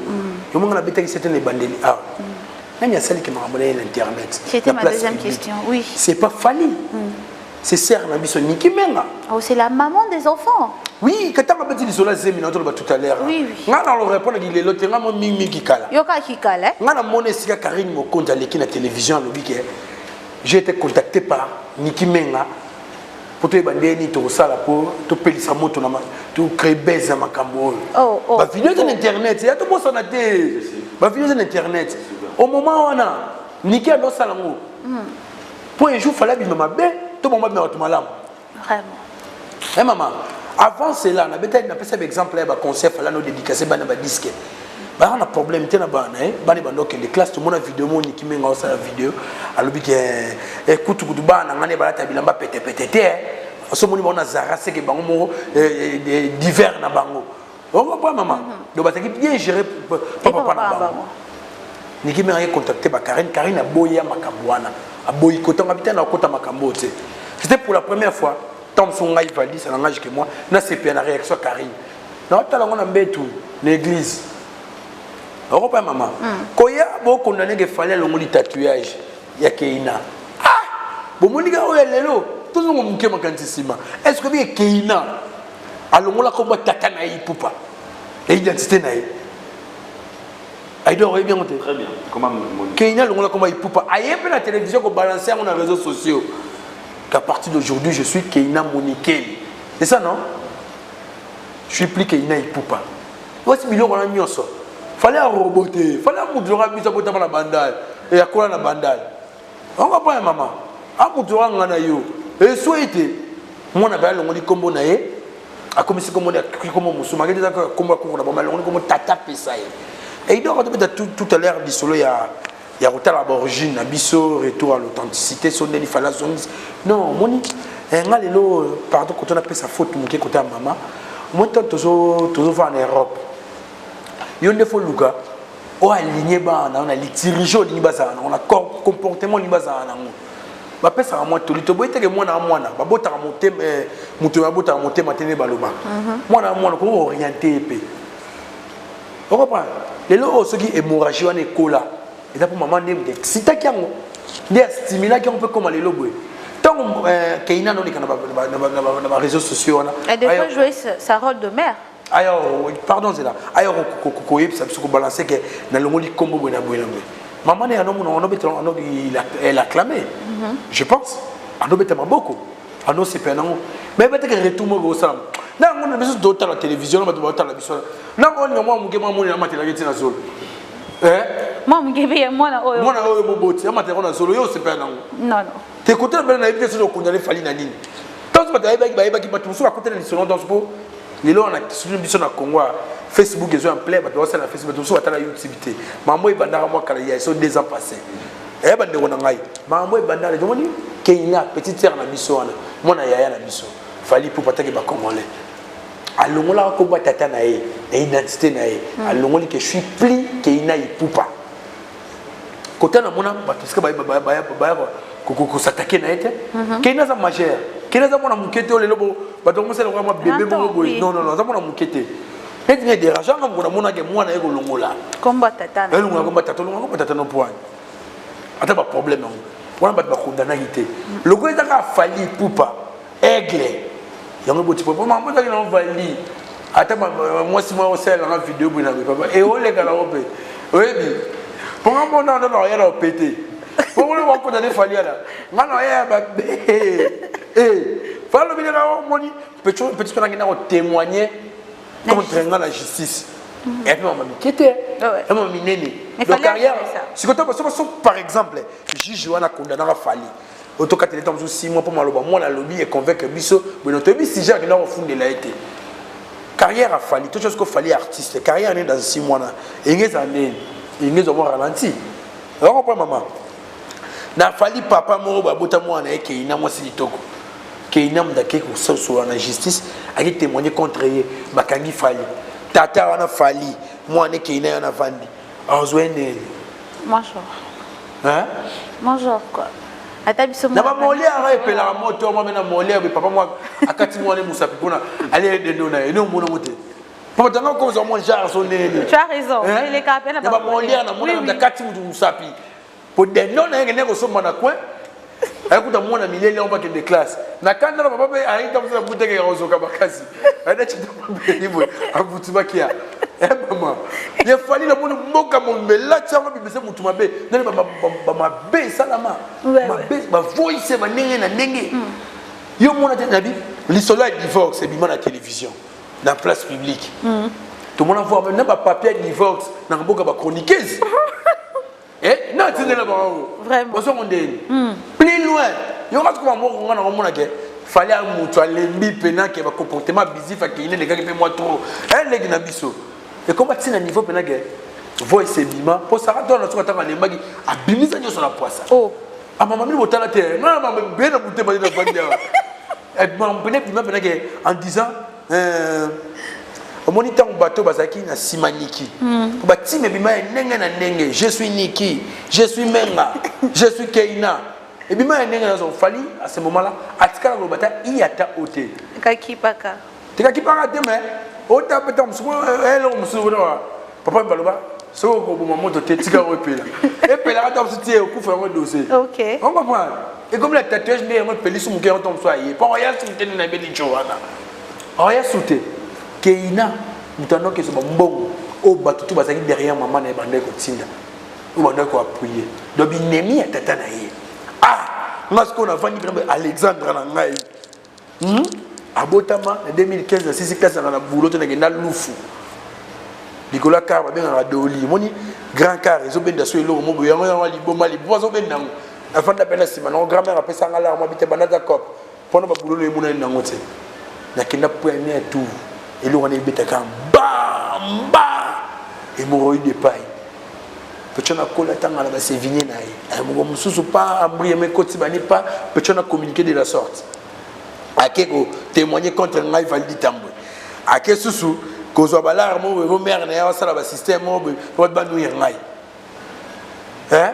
yo monga na beta ki c'était les bandeli nani asali ke makambo na internet c'était ma deuxième question oui c'est pas Fali c'est sœur na biso Niki Menga oh c'est la maman des enfants oui quand on a petit sola zemi na tout à l'heure oui nga na le répondre ki lelo tenga mo mingi kikala yoka kikala nga na mona sika Karine Mokonda leki na télévision lobi ke j'ai été contacté par Niki Menga pour te bandeni to sala pour to pelisa moto na to créer base makambo ba vidéo sur internet ya to bossa na te ba vidéo sur internet au moment wana Niki ando sala ngo pour un jour fallait bima mabe to maman me malam vraiment maman avant cela na beta na pesa exemple ya ba concert fallait no dédicacer bana ba disque ba on a problème te na bana bani bando que les classes tout monde vidéo mo Niki Menga o sala vidéo alobi ke écoute kutu bana ngane ba ta bilamba pété ce moni on a zara c'est que bango mo divers na bango on va maman donc ba bien gérer papa na bango Niki Menga contacté ba Karine a boya makambwana a boyi kota ngabita na kota makambo te c'était pour la première fois tant son ngai validi ça n'engage que moi na c'est bien la réaction Karine na tala ngona mbetu l'église Europa maman koya bo condamné que fallait le moli tatouage ya Keina bon moni ga oya lelo tout le monde mukema kantisima est-ce que bien Keina alongola ko tata na ipupa et identité na Aïdo aurait bien monté. Très bien. Comment Keina alongola ko ipupa ayebe na télévision ko balancer sur les réseaux sociaux qu'à partir d'aujourd'hui je suis Keina Monique. C'est ça non? Je suis plus Keina ipupa. Voici million on a nyonso. Fallait roboter, fallait moudura bisa bota na bandal et akola na bandal. On va pas maman. Amoudura ngana yo. Et souhaité moi na ba longoli kombo na ye. Akomisi kombo na kombo musuma ke déjà kombo ko na ba longoli kombo tata pesa ye. Et il doit tout à l'heure du solo il y a retour à l'origine, à biso retour à l'authenticité, son il fallait son non moni ngalelo pardon quand on appelle sa faute mon côté à maman moi toujours va en Europe il y a faut luka o aligné ba on a les dirigeants ni baza on a comportement ni baza na ngo ba pesa moi to lito boite ke mwana ba bota monter muto ba bota monter matene baloba mwana ko orienté pe on reprend les lots ceux qui hémorragie on est cola et pour maman ndem si ta kiango ndia stimula qui on peut comme les lots tant Keina non na réseaux sociaux elle devrait jouer sa rôle de mère. Alors, pardon, c'est là. Alors, ça peut se balancer que dans le monde combo buena buena. Maman est un homme il a clamé. Je pense. Un homme est beaucoup. Un homme c'est pas non. Mais peut-être que retourne au salam. Non, on a besoin d'autres la télévision, on a besoin de la vision. Non, on a moi mon na matérialité na zone. Moi mugebe moi na oyo. Moi na oyo moboti, na matérialité na zone, yo c'est pas non. Non. T'es côté na éviter sur condamner fali na nini. Tant que ba ki batu sur côté na selon dans ce pot. Les gens qui sont au Congo, Facebook, ils ont un plaît, ils ont un Facebook, ils ont un YouTube. Maman est bandara moi quand ils sont 2 ans passés. Et ben de ronangai. Maman est bandara de moni. Keina petite sœur na biso wana. Moi na yaya na biso. Fali pour pataki ba congolais. Alongola ko ba tata na ye, na identité na ye. Alongoli que je suis pli Keina ipupa. Côté na mona parce que ba ko s'attaquer na été. Keina za majeur. Keina za mona mukete ole lobo. Donc c'est vraiment bébé non ça mona mukete. Et il y a des rages on mona ke mwana eko longola. Komba tata na. Longola komba tata no point. Ata pas problème on. Wana ba kondana ité. Le go ezaka fali pupa aigle. Yango boti papa maman ça non vali. Ata moi si moi on sait la vidéo bina papa et on les gala opé. Oui. Pour moi non il y a pété. Pour moi on condamner fali là. Ngana ya ba Fallo bien là moni petit qu'on a témoigner contre la justice. Et puis maman Mikete, maman Minene. Donc carrière, si quand par exemple, juge Joana condamné à Fali. Autocat il est en 6 mois pour moi la lobby et convaincre biso, mais notre bis si j'ai là au fond de la été. Carrière a Fali, tout chose qu'il fallait artiste, carrière est dans 6 mois là. Et les années, ils ont ralenti. Alors pas maman. Na Fali papa mo ba bota mo na ke ina mo si toko. Ke ina mda ke ko so na justice a témoigner contre bakangi Fali. Tata wana Fali, moi ne ke ina na vandi. Azwene. Bonjour. Hein? Bonjour quoi. Na ba molia ara epela la moto moi na molia papa moi akati moi ne musapi pona aller de dona et non mon moté. Papa tanga ko zo mon jar son nene. Tu as raison. Il est capable na ba molia na mona na kati musapi. Pour des non na ngene ko so mana coin. Akuta mwana milele on va que de classe. Na kanda na papa aita mwana buteke ya ozoka bakasi. Aida chita papa niveau abutuba kia. Maman, il fallait la bonne moka mon bella tiama bibese mutu mabe. Nani ba be salama. Ma voice ma nenge na nenge. Yo mona te nabi, l'isolo est divorce c'est bima na télévision, dans place publique. Tout le monde voit même pas papier divorce na boka ba chroniqueuse. Eh, non, tu n'es là pas. Vraiment. Bonsoir mon dé. Plus loin. Yo nga ko mo ngana ko mona ke. Fallait à mutu alembi pena ke ba comportement bizif akine les gars qui fait moi trop. Un legi na biso. Et comment tu es à niveau pénal voix c'est bima pour ça dans notre temps les magi a bimisa nyo sur la poisse. Oh. Ah maman mi botala terre. Non maman bien bouté ba dans bandia. Et maman pénal bima pénal en disant au moniteur bateau bazaki na simaniki. Ba time bima nenga na nenge je suis Niki, je suis Menga, je suis Keina. Et bima nenga na fali à ce moment-là atikala ko bata iyata ote. Kaki paka. Tika paka demain. O tape tam so elo musu na papa baloba so ko bo moto te tika o epela epela tam so tie o ku fa mo dossier. OK. On comprend. Et comme la tatouage mais on peli so mu ke tam so aye pa o ya soute na beli chowana o ya soute keina mutano ke so mbongo o batutu bazaki derrière maman na bande ko tinda o bande ko appuyer do binemi atata na ye parce qu'on a vendu Alexandre na ngai abotama en 2015 na 6 classe na boulot na ngenda lufu Nicolas car ba benga doli moni grand car ezo benda so elo mo boyango ya wali boma li bozo benda ngo afanda pena sima na grand mère apesa ngala mo bite banata cop pono ba boulot le mona nango te na kenda premier tour elo wana ibeta ka bamba hémorroïde de paille petona kola tanga na ba sévigné na ye mo mususu pas abri me koti bani pas petona communiquer de la sorte akeko témoigner contre ngai validi tambwe ake susu kozwa balar mo bo mère na ya sala ba système mo bo ba nou ngai hein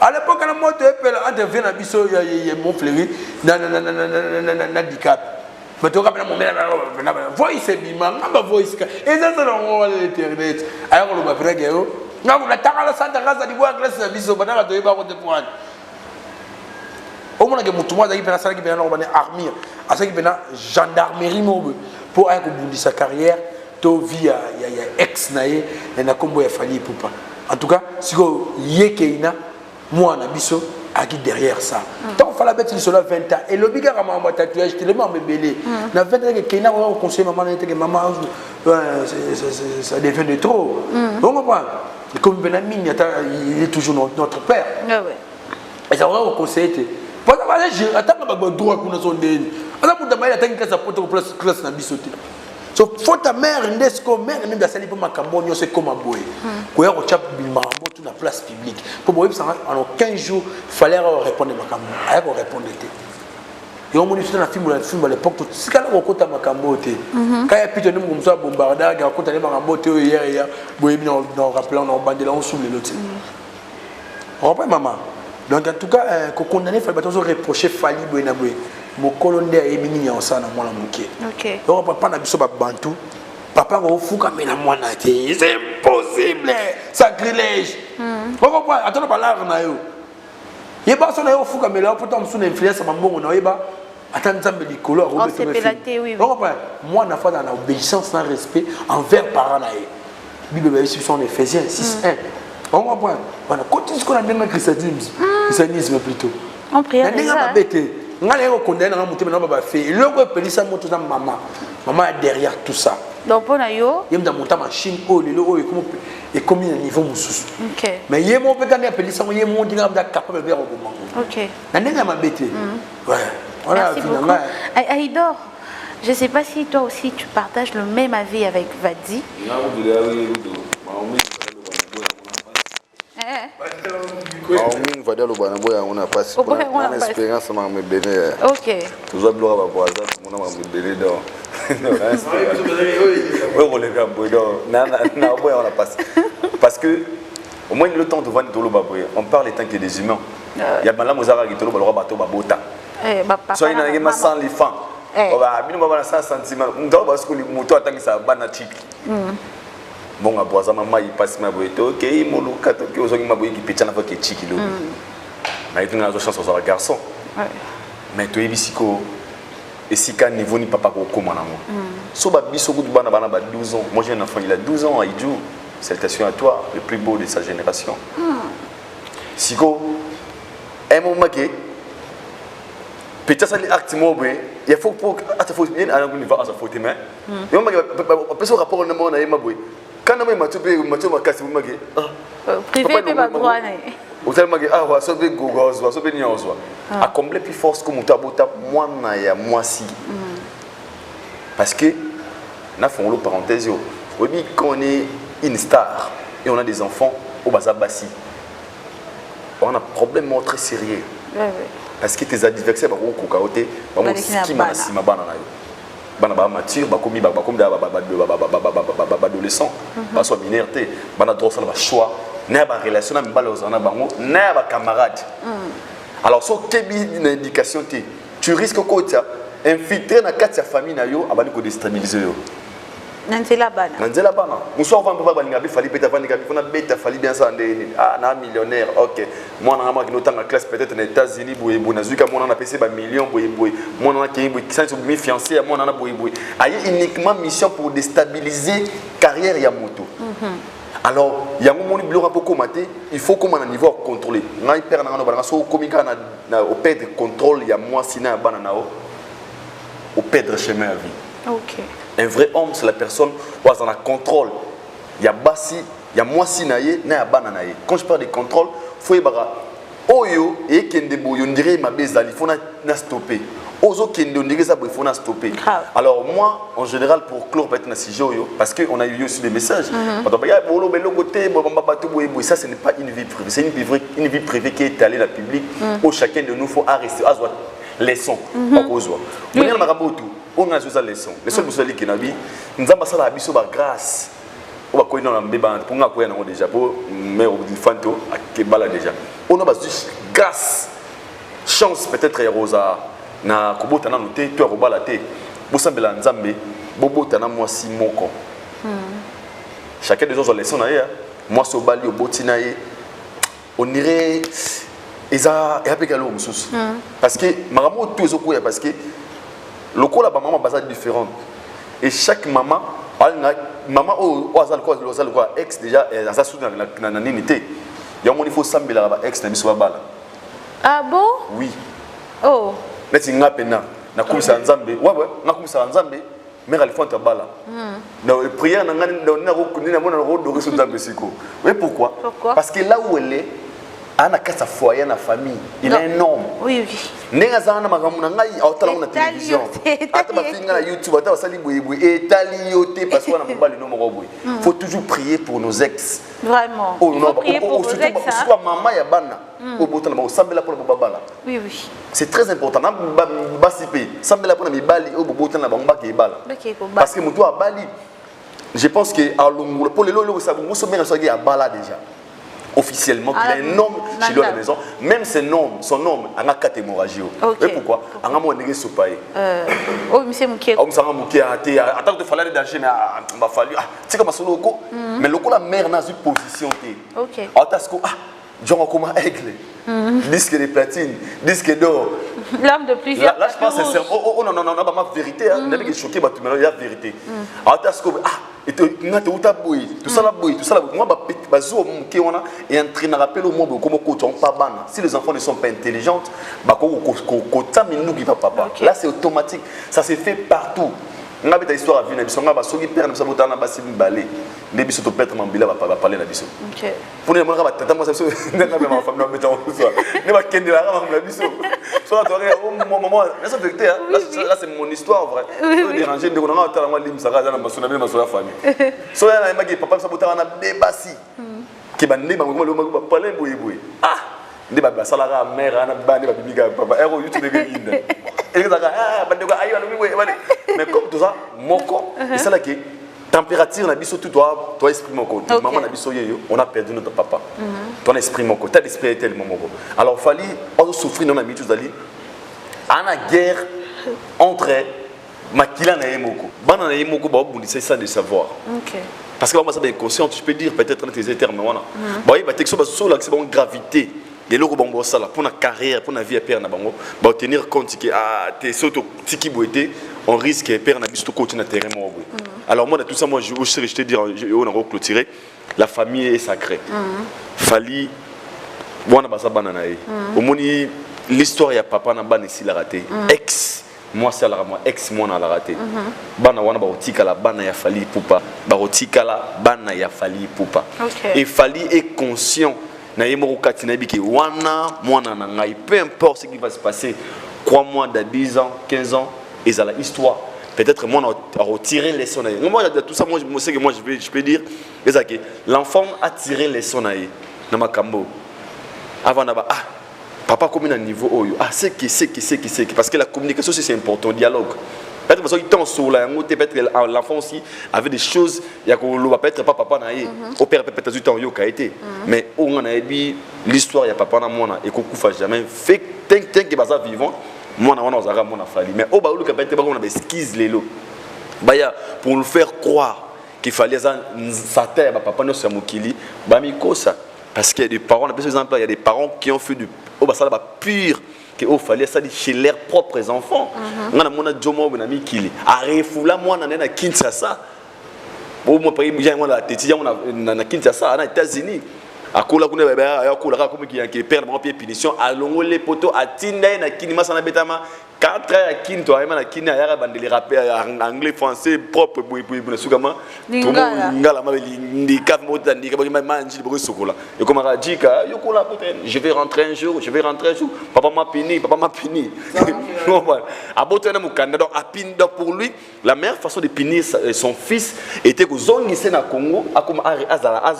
à l'époque na moto epela intervient na biso ya mon fleury na dicap mais to kapena mo mère na voice bima ngamba voice ka ezasa na ngo wala internet ayako lo ba frère yo ngako na takala santa kaza di boa classe na biso banaka to yeba ko te point au moins que mutu mwa zaki pena sala ki pena na ko bane armure asaki pena gendarmerie mo pour ayako bundi sa carrière to via ya ex nae na kombo ya Fally Ipupa. En tout cas siko yekeina moi na biso aki derrière ça tant fallait bête sur la 20 ans et le biga kama ma tatouage tellement bébélé na 20 ans que keina on conseille maman na que maman ça devient de trop on comprend comme Benjamin il est toujours notre père ouais et ça on conseille pas ça attends ba droit kuna son deni ala pour demain attendre que ça porte place na bisoté. So faut ta mère ndesco mère nda sali pour makambo nyo c'est comme aboye ko ya ko chap bilmarambo tout na place publique pour boye ça en 15 jours fallait répondre makambo aya ko répondre té yo moni sur na film à l'époque tout sikala ko kota makambo té ka ya pito ni mumso bombarda ga kota ni makambo té hier boye bi dans rappeler on bandela on sous les lotis on pas maman donc en tout cas ko condamner fallait pas reprocher Fally boye na boye mon colonel est mini en ça na moi la moké. OK. Donc papa na biso ba bantu. Papa ko fuka mais na moi na té. C'est impossible. Sacrilège. On comprend attends pas là na yo. Yeba so na yo fuka mais là pourtant sous influence ba mbongo na yeba. Attends nzambe likolo a robeto. On s'est pélaté oui. On comprend moi na fa dans obéissance dans respect envers parents na ye. Bible ba ici sont Éphésiens 6:1. On comprend. Voilà, quand est-ce qu'on a bien christianisme plutôt. On prie à ça. Ngale ko condamner na mutima na baba fait le ko pelisa moto na maman derrière tout ça Donc pour yo. Il y a monté machine oh le oh et comme il niveau mususu. OK. Mais il y a mon peut appeler ça il y a mon dire capable de faire au moment. OK. Na nenga mabete. Ouais. Voilà finalement. Aïdor, je sais pas si toi aussi tu partages le même avis avec Vadi. Ok. Parce que au moins le temps de voir on parle tant que des humains. Il y a malama mozara qui tolo balora bato babota. So ina ngema sans les fans. Oba bino baba na 100 centimes. Ndo parce que moto atangisa bana chiki. Bon à boisa mama il passe ma boite. OK, molo katoki ozongi maboyi ki petana fa ke chiki lo. Na itu na zo chance aux garçons. Mais to ebisiko esika niveau ni papa ko koma na moi. So ba biso ku bana bana ba 12 ans. Moi j'ai un enfant il a 12 ans, Aïdjou. Salutations à toi, le plus beau de sa génération. Siko un moment que peut-être ça les actes mauvais, il faut pour à ta faute bien à un niveau à sa faute mais il m'a pas rapport na moi na yema boy. Quand na m'a topé makasi m'a privé pe ba droit na. O tellement que ah wa so be gogoz wa so be nyozwa. A combler plus force comme tabota moi na ya moi si. Parce que na font l'autre parenthèse oui quand on est une star et on a des enfants au Bazabassi. On a un problème très sérieux. Parce que tes adversaires vont côté, vont ski ma bana na yo. Bana ba mature, ba komi ba comme adolescent, ba soit minorité, bana droit ça ba choix, na ba relation na mbalo na bango, na ba camarade. Alors so kebi une indication tu risques côté infiltrer na quatre famille na yo abani ko déstabiliser yo. Nanzela bana. Nanzela bana. Muso va pas balinga bi fali beta vandi fona beta fali bien ça ndeni. Ah na millionnaire. OK. Moi na ma qui dans classe peut-être aux États-Unis boye bona zuka moi na PC ba million boye boye. Moi na ki boye qui sont fiancé moi na boye boye. Aye uniquement mission pour déstabiliser carrière ya moto. Alors, il y a un moment où il faut qu'on ait un niveau contrôlé. On a un père au perdre contrôle, il y a moi sinon au perdre chemin à vie. OK. Un vrai homme, c'est la personne qui a un contrôle. Il y a Bassi, il y a moi sinaye, il y a bananaye. Quand je parle de contrôle, il faut que Oyo et Kendebo, on dirait ma bezali, il faut stopper. Ozo Kendo, on dirait ça, il faut stopper. Alors moi, en général, pour clore peut-être parce qu'on a eu aussi des messages. Ça, ce n'est pas une vie privée. C'est une vie privée qui est étalée dans le public où chacun de nous faut arrêter. Leçon. On a des leçons. Les seuls musulmans qui n'ont nous avons ça la grâce. On va connaître dans le débat pour nous connaître déjà pour mais au fanto à Kebala déjà. On a grâce, chance peut-être Rosa na kubota na noté toi robala té. Bosambela nzambe bobota na moi si moko. Chacun des autres leçons na ya. Moi so bali au botinaye. On irait eza et apeka lo mususu. Parce que maramo tout ezokoya parce que loko la maman basa différente et chaque maman ex déjà ça sous na ninité il faut sambela ba ex na biso bala. Ah bon? Oui. Oh. Mais c'est ngapena na kumisa nzambe ouais na kumisa nzambe mais il faut ta bala. Na prière na na mona ro so nzambe siko. Oui pourquoi? Parce que là où elle est Anna Kassa foyer na famille, il est énorme. Oui, oui. Nenga zana magamuna ngai awtala na télévision. Ata ba finga na YouTube, ata basali boyeboy etali yote parce qu'on a mobali no moroboy. Faut toujours prier pour nos ex. Vraiment. Oh non, prier pour vos ex. Soit maman ya bana. Au botana ba sambela pour babala. Oui, oui. C'est très important. Na basipe, sambela pour na mibali au botana ba mbaki ebala. Parce que muto a bali. Je pense que à Longo pour les lolo ça vous sommet ça à bala déjà. Officiellement qu'il a un nom chez lui à la maison, même son nom a 4 hémorragies. Et pourquoi? On a montré ce pays. Oh, monsieur Mouké. On s'en a moqué à terre. Attends, il fallait danger, mais il m'a fallu. C'est comme ça, mais le coup la mère n'a pas position. Ok. John Okoma aigle, disque de platine, disque d'or. L'âme de plusieurs. Là, je pense que c'est oh non, pas ma vérité. Il y a choqué, mais il y a vérité. Et tout ça, moi, et entraîner rappel au monde comme coach en pas ban. Si les enfants ne sont pas intelligents, là c'est automatique. Ça se fait partout. On a une histoire à vivre, on a un père, on a un balai. On a un père, on a parler de ça. Pour nous, on a un moi, c'est on a une famille, on a un on a un là, c'est mon histoire, vrai. On a dérangé, on a un lim, ça a ma famille. So, il y a un papa, on a un débat. Qui va ne pas parler de ah, ne va pas salaire mère, on a bande de bibi papa. Ero YouTube est et mais comme tout ça, moko, et ça là qui température na biso tout toi esprit moko. Maman na biso yeyo, on a perdu notre papa. Ton esprit moko, ta esprit est tellement moko. Alors fallait on souffrir dans la vie tous ali. En a guerre entre Makila na Yemoko. Bana na Yemoko ba obundisa ça de savoir. OK. Parce que moi ça bien conscient, je peux dire peut-être dans tes termes voilà. Bah il va texto ba sur la c'est bon gravité. Les loko bango ça là pour na carrière, pour na vie à père na bango, ba tenir compte que ah t'es soto tiki boité, on risque père na bisto coach na terrain mo. Alors moi de tout ça moi je te dire on a reclôturé, la famille est sacrée. Fali wana ba ça banana yi. Au moni l'histoire ya papa na ban ici la raté. Ex moi c'est la moi ex moi na la raté. Bana wana ba otika la bana ya Fali Poupa. Ba otika la bana ya Fali Poupa. Et Fali est conscient na yemoko katina biki wana mwana na ngai peu importe ce qui va se passer 3 mois de 10 ans 15 ans et ça la histoire peut-être moi a retiré les sons moi de tout ça moi je sais que moi je peux dire que l'enfant a tiré les sons na makambo avant d'abord ah papa comme un niveau oyo ah c'est qui parce que la communication c'est important dialogue peut-être parce qu'il sur la peut-être l'enfant aussi avait des choses il y a peut-être pas papa na au père peut-être du temps yo a été mais on a dit l'histoire il y a papa na moi et kokufa jamais fait tant que baza vivant moi na wana ozaka mona Fali mais au baulu peut-être pas on a esquisse lelo baya pour nous faire croire qu'il fallait ça terre papa no sa mokili ba mikosa parce qu'il y a des parents par exemple il y a des parents qui ont fait du au basala ba pur que au fallait ça chez leurs propres enfants on a mona jomo na mikili arefula mwana na Kinshasa au mo pays bien moi la teti na Kinshasa na États-Unis akola kuna baba akola comme qui perd mon pied punition alongo les poteaux atinda na kinima sana betama 4 ans à Kinto ayama na kina ya bandeli rapper anglais français propre pour sugama tout ngala mabeli ndika mota ndika ba manji bo sokola et comme radika yokola peut-être je vais rentrer un jour papa m'a puni abotena mukanda donc apinda pour lui la meilleure façon de punir son fils était que zongise na Congo akoma azala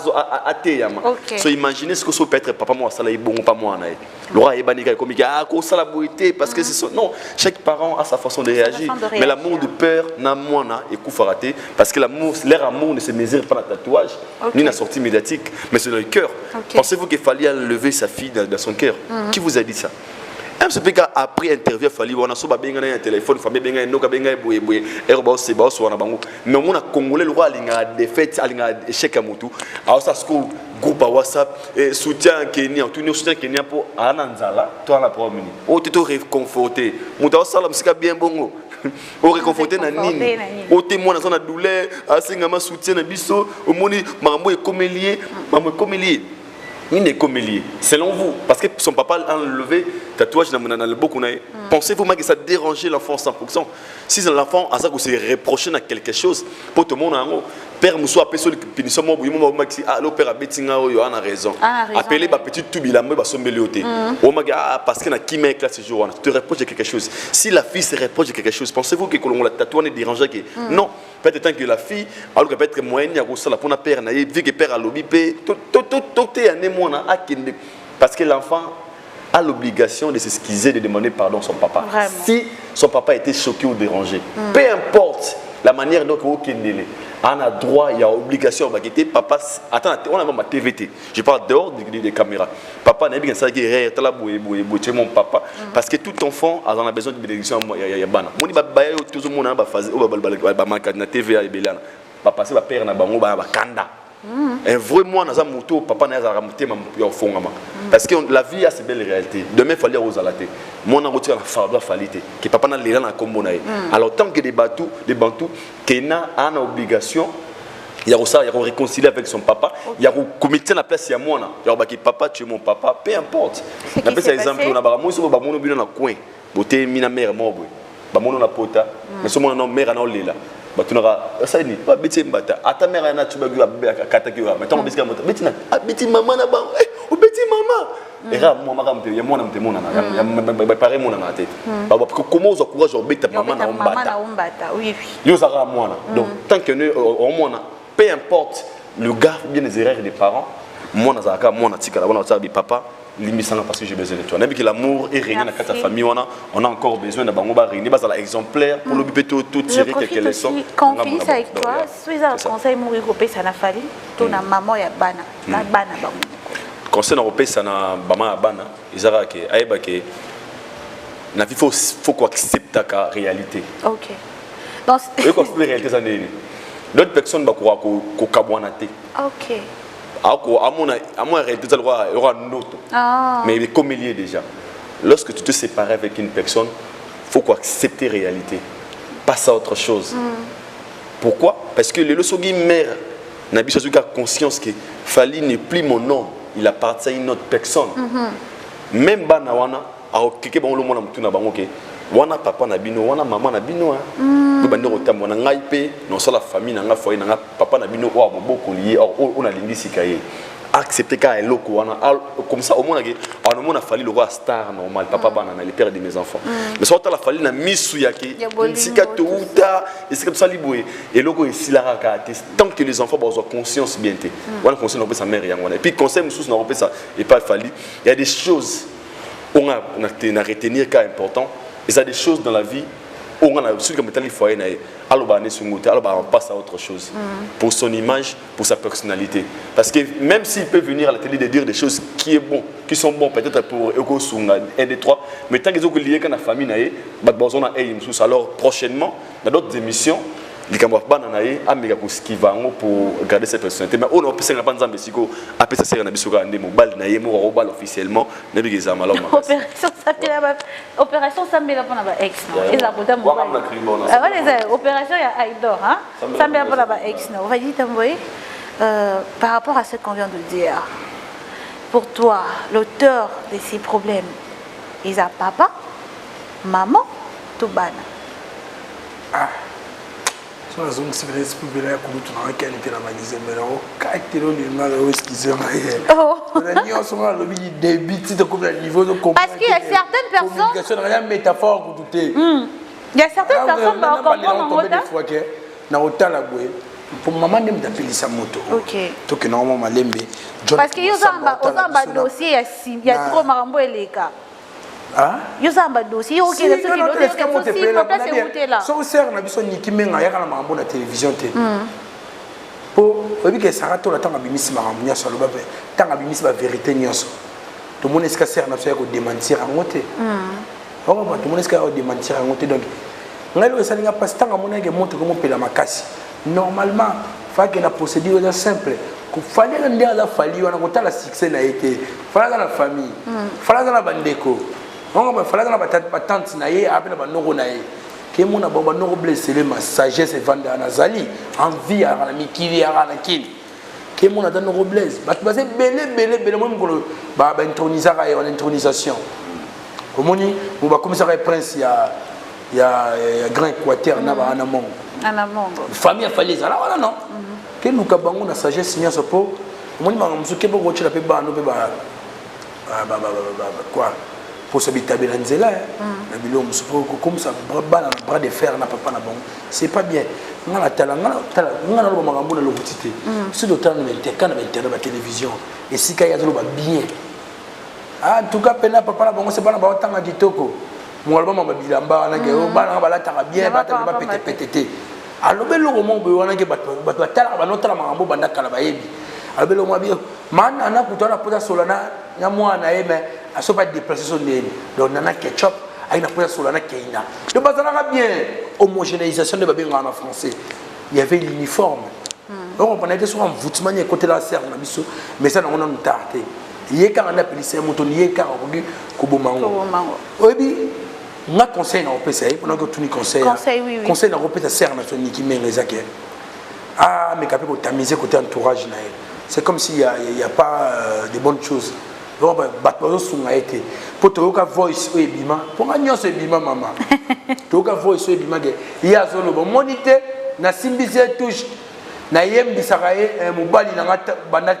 ateyama so imaginez ce que ça peut être papa moi sala ibongo pas moi na le roi ebanika comme ah ko sala boité parce que c'est non chaque parent a sa façon de réagir mais l'amour du père n'a moins et raté parce que l'amour leur amour ne se mesure pas dans le tatouage ni dans la sortie médiatique mais c'est dans le cœur. Pensez-vous qu'il fallait enlever sa fille dans son cœur? Qui vous a dit ça? MCPK après interview Fali on a so ba benga na téléphone famille benga no ka benga boye erba se ba so na bango mais on a congolais le roi alinga défaite alinga échec à mutu alors ça school groupe WhatsApp et soutien Kenya tout nous soutien Kenya pour ananzala toi la premier o te réconforter muta sala msika bien bongo o réconforter na nini o témoin na zona douleur asinga ma soutien na biso au moni mambo ekomelier il est comme lié. Selon vous, parce que son papa a enlevé tatouage dans le beaucoup. Pensez-vous que ça dérangeait l'enfant 100%? Si l'enfant a ça que c'est reproché à quelque chose, pour tout le monde, père Moussa appelé sur le punition, le père a betinga yo a raison. Appelé ma petite tubila moi basombelioté. Parce que na qui met classe ce jour, tu te reproches quelque chose. Si la fille se reproche quelque chose, pensez-vous que l'on la tatouage ne dérangeait que non. Peut-être que la fille, alors qu'elle peut être moyenne, il y a ça pour la père, vu que père a lobby, parce que l'enfant a l'obligation de s'excuser, de demander pardon à son papa. Vraiment. Si son papa était choqué ou dérangé, peu importe la manière dont on a droit, il y a obligation. Papa, attends, on a ma TVT. Je parle dehors des caméras. Papa n'a bien ça qui est mon papa. Parce que tout enfant a besoin de bénédiction. Il y a bana. Mon tout le monde a phase na TVA et belana. Papa c'est père na bango ba kanda. Et vraiment dans un moto papa n'a pas ramonté ma fond parce que la vie a ses belles réalités. Demain il fallait aux alaté. Mon a retiré la farda falité que papa n'a l'élan à combo na. Alors tant que des bantous Kena a une obligation il y a ça, il y a réconcilier avec son papa, il y a commettre la place il y a moi il y a papa tu es mon papa peu importe. La place exemple on a ba moi sur ba mon na coin. Beauté mina mère moi ba mono na pota mais so mona mère na olela ba tunara ça ni ba beti mbata ata mère na tuba gu akata ki wa mais tant bisika mota beti na beti maman na ba o beti maman era moi maka mte ya mona mte mona na ya pare mona na tête ba comment on courage au beta maman na ombata oui yo sera mona donc tant que nous au mona peu importe le gars bien les erreurs des parents mona zaka mona tika la bona tsabi papa limisanga parce que j'ai besoin de toi. N'importe que l'amour est régné dans ta famille, on a encore besoin de bango régner bas exemplaire pour le bébé tout tirer quelques leçons. Confiance avec toi, suis un conseil mourir au pays ça n'a fallu. Ton maman ya bana, na bana bango. Conseil na au ça na maman ya bana, izara ke aiba ke na faut qu'on accepte ta réalité. OK. Donc et qu'on la réalité ça n'est d'autres personnes ba ko kabwanate. OK. À mon réalité, il y aura un autre. Mais il est comme il y est déjà. Lorsque tu te sépares avec une personne, il faut accepter la réalité. Passe à autre chose. Pourquoi? Parce que le leçon mère n'a pas conscience que Fali n'est plus mon nom. Il appartient à une autre personne. Même Banawana, quelque chose wana papa na bino wana maman na bino hein bando rotam wana ngai pe non ça la famille na nga foyer na papa na bino o boboko lié on a lingisi kaye accepter ka eloko wana comme ça au moins on mona fali le roi star normal papa bana na le père de mes enfants mais ça la fali na misu yake sika touta et c'est comme ça liboué et loko esilara ka tant que les enfants ont conscience bien té wana conscience na sa mère yango et puis conseil mususu na repé ça et pas fali il y a des choses on a retenir cas important. Et ça des choses dans la vie, on a celui qui est foyer, alors on passe à autre chose. Pour son image, pour sa personnalité. Parce que même s'il peut venir à la télé de dire des choses qui sont bonnes peut-être pour Ego Sunga, un des trois, mais tant qu'ils ont lié avec la famille, alors prochainement, dans d'autres émissions, les camarades bananaï amiga kuskiva pour garder cette personnalité mais on a pensé na banza mesiko après ça c'est na bisuka ndemo bal na yemo robal officiellement na bigeza malom opération Sambela pour na ex non eza kota mo ah les opération ya Aidor hein Sambela pour na ex non on va dire tamboy par rapport à ce qu'on vient de dire pour toi l'auteur de ces problèmes ils a papa maman tout bana la zone civilisée pour venir à Kouloutou dans laquelle était la magasin mais là caractère de mal excusez moi la nuit on se voit le débit de comme le niveau de parce qu'il y a certaines personnes communication rien métaphore pour tout il y a certaines personnes qui comprennent des fois que na hôtel la bouée pour maman n'aime d'appeler sa moto OK to que normalement malembe parce que yozamba dossier il y a trop marambo eleka ah yozamba dossier OK le truc il est là so sert na biso niki menga ya kana mambo na télévision te po obi ke sarato la tanga bimisi marambo nya solo babe tanga bimisi ba vérité nyonso to mon eska sert na so ya ko démentir ngote on va to mon eska ya ko démentir ngote donc ngalo esalinga pas tanga mona ke monte comme pela makasi normalement fa que la procédure est simple ko fallait ndia la fali wana ko tala succès na été fallait la famille fallait la bandeko on va falloir na patente na ye après na noko na ye ke mona bomba noko blessé le ma sagesse vanda nazali envie à la mikili à la kin ke mona dans noko blesse ba basé belé moi ngolo ba introniser ka on intronisation komoni on va commencer à prince ya grand équateur na ba na mongo famille a fallu ça là voilà non ke nous ka bango na sagesse nya sopo komoni ma msuke boko chila pe ba no pe ba quoi pour se bitaber dans zela na bilo musupo comme ça bras na bras de fer na papa na bon c'est pas bien ngala tala ngala lo makambo na lo petite c'est d'autant na intercan na internet la télévision et si kaya zo ba bien en tout cas pena papa na bon c'est pas na ba tanga kitoko mo album ma bilamba na ke ba na ba la tanga bien ba ta ba pété alors belo ko mo be wana ke ba tala ba no tala makambo banda kala ba yebi alors belo mo bien man ana kutana pota solana na mwana eme a so pas déplacer son nez donc nana ketchup avec la première solana keina de bazana bien homogénéisation de babé en français il y avait l'uniforme donc on était sur un voûtement et côté la serre na biso mais ça on a tardé yé quand on a appelé c'est moto yé quand on dit kobomango obi na conseil na opesa pendant que tout ni conseil conseil na opesa serre na son qui men les aké ah mais capé pour tamiser côté entourage na c'est comme s'il y a pas de bonnes choses bato sunga été pour toka voice o ebima pour nganyos ebima mama toka voice o ebima ke ya zolo bo monite na simbise touche na yembisaka ye mobali na ngata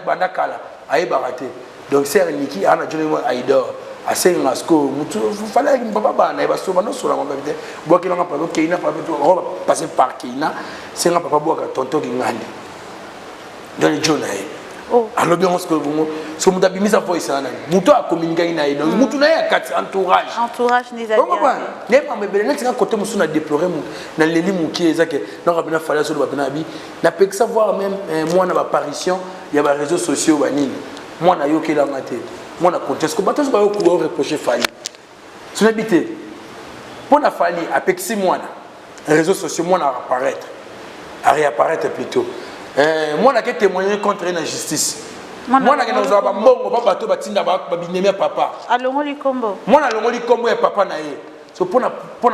banakala aye barate donc c'est Niki ana jone aidor asenga sko mutu fallait que papa bana ba so bano so la ngombe te boki nga pa keina pa to passer par keina c'est nga papa boka tonto ngandi dans le journal. Oh. Alors bien on se que so muta bimisa voice ana mutu a communiquer na donc mutu na ya kat entourage des amis. Ne pas me bele net nga côté musu na déplorer mu na leli mu ki ezake na rabina fallait so ba bi na peut savoir même moi na apparition il y a ba réseaux sociaux banini moi na yo kela ngate moi na conteste ko bato ba yo ko reprocher Fally tu n'habite pour na Fally avec 6 mois na réseaux sociaux moi na apparaître à réapparaître plutôt moi na que témoigner contre une injustice moi na que nous avons mbongo pa bato batinda ba binemi papa alongo likombo moi na longo likombo ya papa na ye so pour na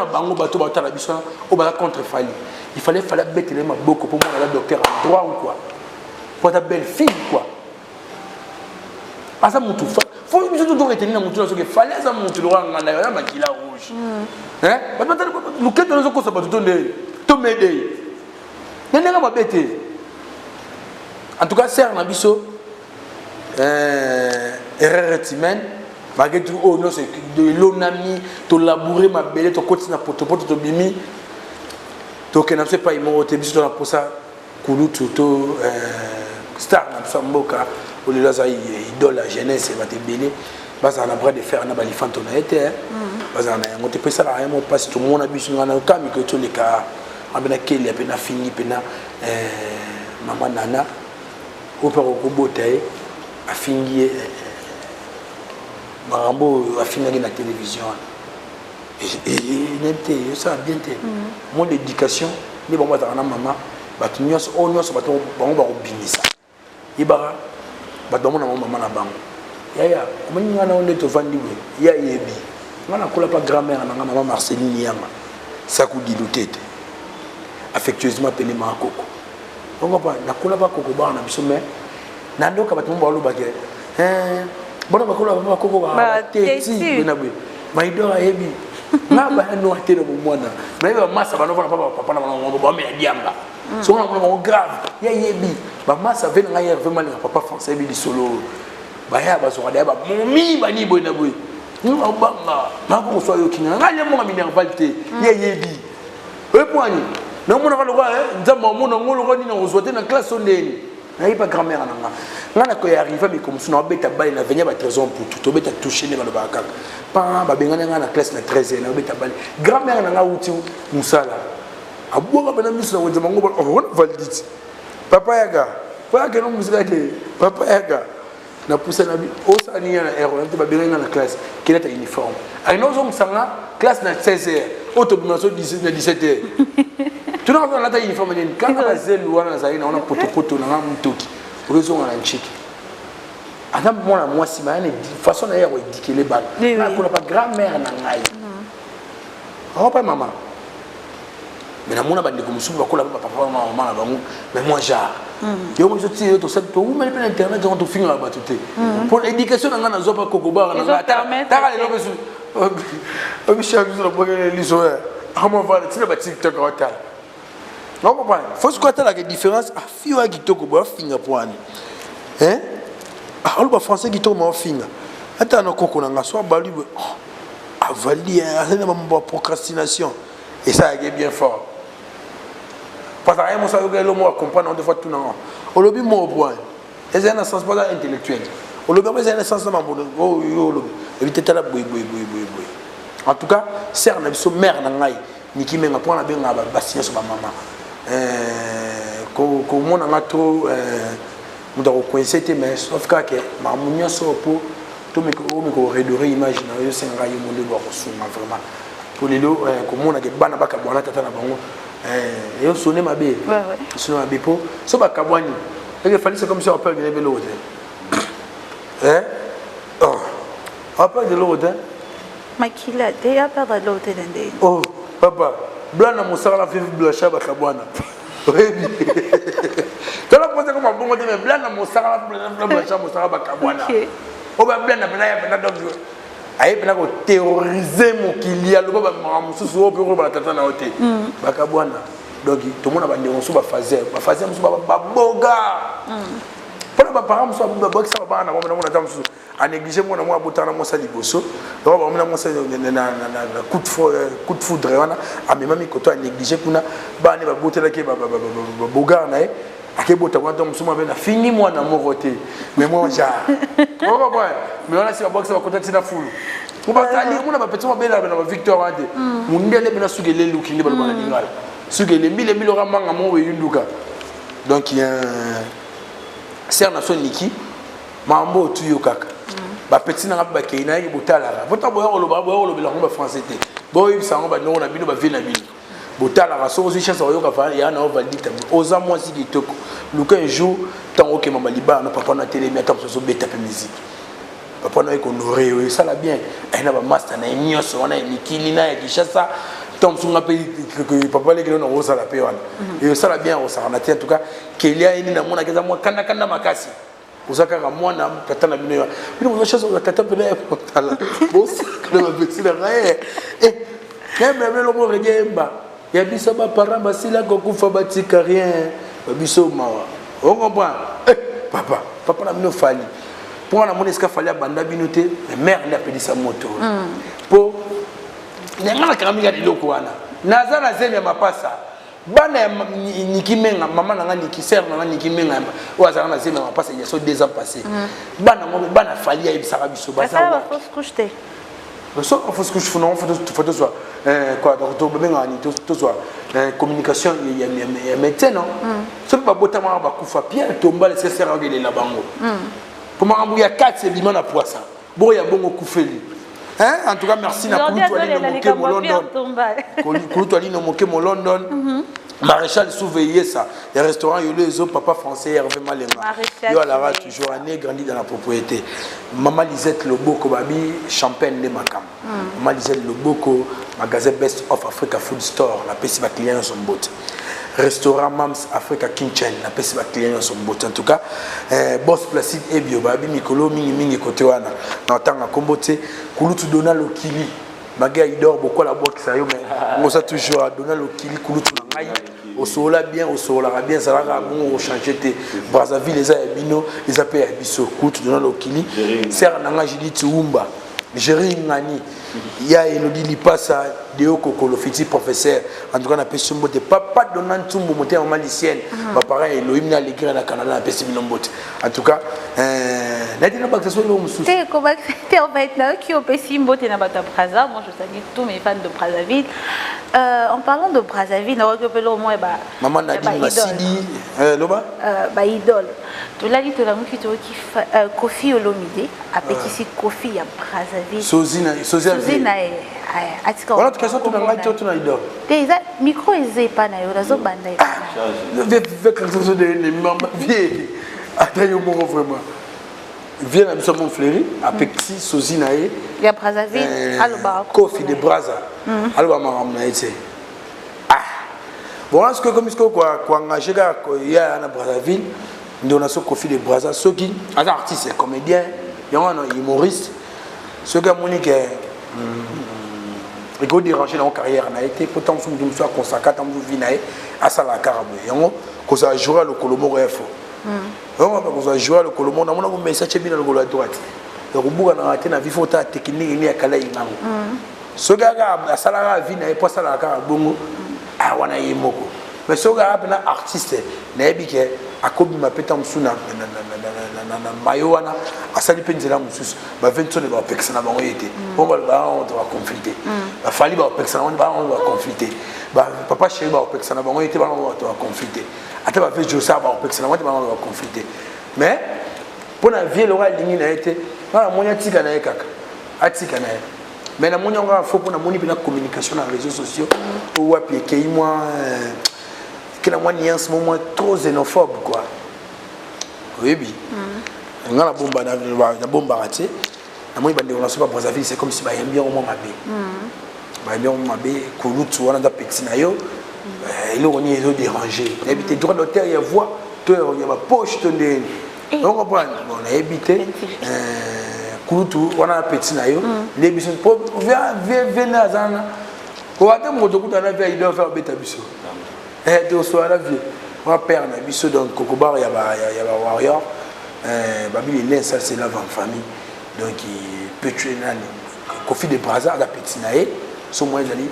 bango bato ba tala biso o ba contre Fally il fallait bettre maboko pour moi la docteur en droit ou quoi pour ta belle fille quoi asa mutu faut surtout donc retenir mutu là ce que fallait asa mutu lo ngana ya makila rouge hein ba ba lu ke to ko sa ba to ndé to médé nena ba bête en tout cas c'est un abisso erreur humaine malgré tout oh non c'est de l'onami to labourer ma belle to continuer na poto to bimi to que n'a pas imo te biso na posa kulutu to star na samboka au lieu de idole la jeunesse va te béler bas en après de faire na balifant on a été bas en on te pesa la rien passe tout le monde a biso na kami que tous les cas abena kele pena fini pena maman nana au père au botaye a fini marambo a fini na télévision et n'était ça bien té mon éducation ni bon na maman batu nyos o nyos batu bango ba obinisa ibara batu mona maman na bango yaya komani ngana onde to vandi we ya yebi ngana kola pa grand-mère na maman Marceline Yama saku dilutete affectueusement appelé Makoko on va na kola pa koko ba na biso mais na ndoka batu mba loba ke bona bakola ba koko ba teti na bwe maidora yebi na ba no atero mwana na ba masa ba no papa na ngombo ba me diamba so on a grave ya yebi ba masa vena nga ya vraiment na papa français bi solo ba ya ba so ba momi ba ni boy na boy no ba na ko so yo kinga nga le mo ngami nervalite ya yebi e poani na mo na ka lo ba nzamba mo na ngolo ko ni na ozote na classe ondeni na ipa grand-mère nanga ngana ko ya arriver mais comme sinon beta bali na venya ba trésor pour tout beta toucher ne ba ba kaka pa ba bengana ngana classe na 13e na beta bali grand-mère nanga uti musala abuwa bana miso na nzamba ngoba on validite papa yaga no musika ke papa yaga na poussa na bi osani na ero na ba bengana na classe kila ta uniforme ay no zo musanga classe na 16e auto bimaso 17e tu n'as pas la uniforme ni quand la zèle ou na zaina on a poto na mtoki orezo na nchiki ana mwana mwasi maana façon na yako dikele ba na kuna pas grand-mère na ngai oh pas maman mais na mona bande comme souba kola papa maman na bango mais moi genre yo mo joti to ça to mais pe internet on to finir ba tuté pour l'éducation na ngana zopa kokoba na ta le lobesu o chaque jour pour les lisoya amo vale tina ba TikTok hotel non papa faut se quoi la différence a fio a kitoko ba finga poani hein ah le français qui tombe en finga ata na koko na ngaso balu avali na ba procrastination et ça est bien fort parce que rien ça le mot comprendre deux fois tout non au lobby mot point et c'est un sens pas intellectuel au lobby c'est un sens dans mon oh yo lobby éviter la boy en tout cas c'est un abisso mère na ngai ni ki menga point na benga ba signer sur ma maman ko mon na trop muda ko coincer mais sauf que mamunya so po to me ko redorer image na yo senga yo monde ba ko suma vraiment pour les lots comme on a des bana baka bwana tata na bango et on sonne ma bé sonne ma bé po so ba kabwani il fallait c'est comme si on peut gagner l'autre hein oh on peut de l'autre makila de a pas de l'autre ndé oh papa blana musala la fifi blancha ba kabwana quand la pose comme bon mais blana musala la blancha musala ba kabwana o ba bla na bena ya bena donc aye bena ko terroriser mokili aloba ba mususu o pe ko ba tata na hotel bakabwana donc tout le monde a bandé on ba fazer musu ba boga pour ba parents musu ba boga ça ba na na tam musu a négliger moi na moi botana moi ça liboso donc ba moi ça na coup de foudre wana a même mi koto a négliger kuna ba ne ba botela ke ba boga na akebota kwa tom suma bena fini moi na moroté mais moi ja on comprend mais on a si ba box ba contacter na full pour ba salir moi ba petit moi bena na Victor ande mundele bena sugele lukili ba ba lingala sugele mille ramanga mo yunduka donc il y a serna son niki mambo tuyo kaka ba petit na ba keina yi botala bota boyo lo bela ba français te boyo bisango ba no na bino ba vina bino botala raso aussi chance oyoka fa ya na ovaldita oza moi si ditoko luka un jour tant que mama liba na papa na télé mais tant so beta pe musique papa na ko honoré ça la bien na ba master na nyoso wana nikili na ya kishasa tant so ngape que papa le gelo na oza la pe wana et ça la bien osa na en tout cas kelia ini na mona keza moi kanda makasi uzaka ka mwana tata na bino bino chance o tata pe na potala boss na ba petit na même le mot regemba ya biso ba parents basila kokufa batika rien biso mawa on comprend papa na bino fali pour na mona eska fali banda bino te mais mère n'a pedi sa moto pour ngana kamika diloko wana naza na zemi ya mapasa bana nikimenga mama na ngani kiser na ngani nikimenga waza na zemi ya mapasa il y a so 2 ans passés bana fali ya bisaka biso basa ba fausse couche te so on faut ce que je fais non faut soit quoi donc to benga ni to soit communication il y a médecin non so ba botama ba kufa pierre tomba le sert à la bango pour ma ya 4 c'est bima na poisson bon ya bongo kufeli hein en tout cas merci na kulu ali no moke mo London Maréchal surveiller ça les restaurants yo les autres papa français Hervé Malenga yo alara toujours année grandi dans la propriété maman Lisette Loboko babi champagne de Makam maman Lisette Loboko magasin Best of Africa Food Store la pesi ba client son botte restaurant Mams Africa Kitchen la pesi ba client son botte en tout cas boss Placide et bio babi mikolo mingi côté wana na tanga kombote kulutu Donald Okili Maga il dort beaucoup la boîte ça yo mais on ça toujours à donner le kili kulutu na ngai au sola bien ça va bon changer te Brazzaville les abino les appels abiso kulutu donner le kili ser na ngai dit Tumba Géry Ngani ya Elodie Lipasa Deo Kokolo Fiti professeur en tout cas na pesi mbote papa donnant Tumbo moté en malicienne ba pareil Elohim na l'église na Canada na pesi mbote en tout cas n'a dit pas que ça soit le musu c'est comment c'était en fait là qui au pesi mbote na bata Brazza moi je salue tous mes fans de Brazzaville en parlant de Brazzaville on récupère au moins ba maman Nadine Massidi loba ba idole to la lito la muki to ki Kofi Olomide a petit Kofi ya Brazzaville Sozina atika voilà question tu n'as pas tu n'as idole déjà micro ezé pas na yo razo banda avec quelque chose de maman vie attends yo mon vraiment vient à mon fleury à Pexi Sozina ya Brazzaville aloba Kofi de Brazza aloba maram na été bon est-ce que comme est-ce que quoi engagé ga ya na Brazzaville ndio na so Kofi de Brazza ceux qui artiste comédien il y a un humoriste ceux qui Monique il faut déranger dans carrière na été pourtant son dum soit consacré tant vous vinae à ça la carabe yango ko ça jouer le Colombo refo yango ko ça jouer le Colombo na mona ko message bien le golo à droite et ko buka na ate na vifota technique ni akala ingango so ga ga sala vinae pour ça la carabe bongo ah wana yemoko mais so ga na artiste na ebike akobi mapeta msuna na mayoana asali penzela mususu ba 20 ba peksa na bango yete bon ba on doit confliter ba fali ba peksa na ba on doit confliter ba papa chéri ba peksa na bango yete ba on doit confliter ata ba fait josa ba peksa na ba on doit confliter mais pour na vie le lingi na yete ba monya tika na ekaka atika na mais na monya nga faut pour na moni na communication na réseaux sociaux ou wapi kei moi que la moine en ce moment trop xénophobe quoi oui on a la bombe raté la moine bande on a pas Brazzaville c'est comme si ba yambia au moins mabé ba yambia au mabé kulutu wana da petit na yo il on est dérangé habité droit d'auteur il y a voix il y a ma poche tonde on comprend on a habité Kulutu, on a un petit naïo, les bisous, venez à Zana. Pour attendre mon docteur, on a vu, il doit faire bêta bisou. Et de soir, la vie, on va perdre un bisou dans le Cocobar, il y a un warrior. Babi, il est ça, c'est la vente famille. Donc, il peut tuer un Kofi de Brazza, la petite naïe, son moyen d'aller.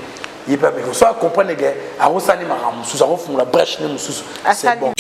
Il peut pas soit comprendre les gars, à Rosani Maram, sous la brèche, c'est bon.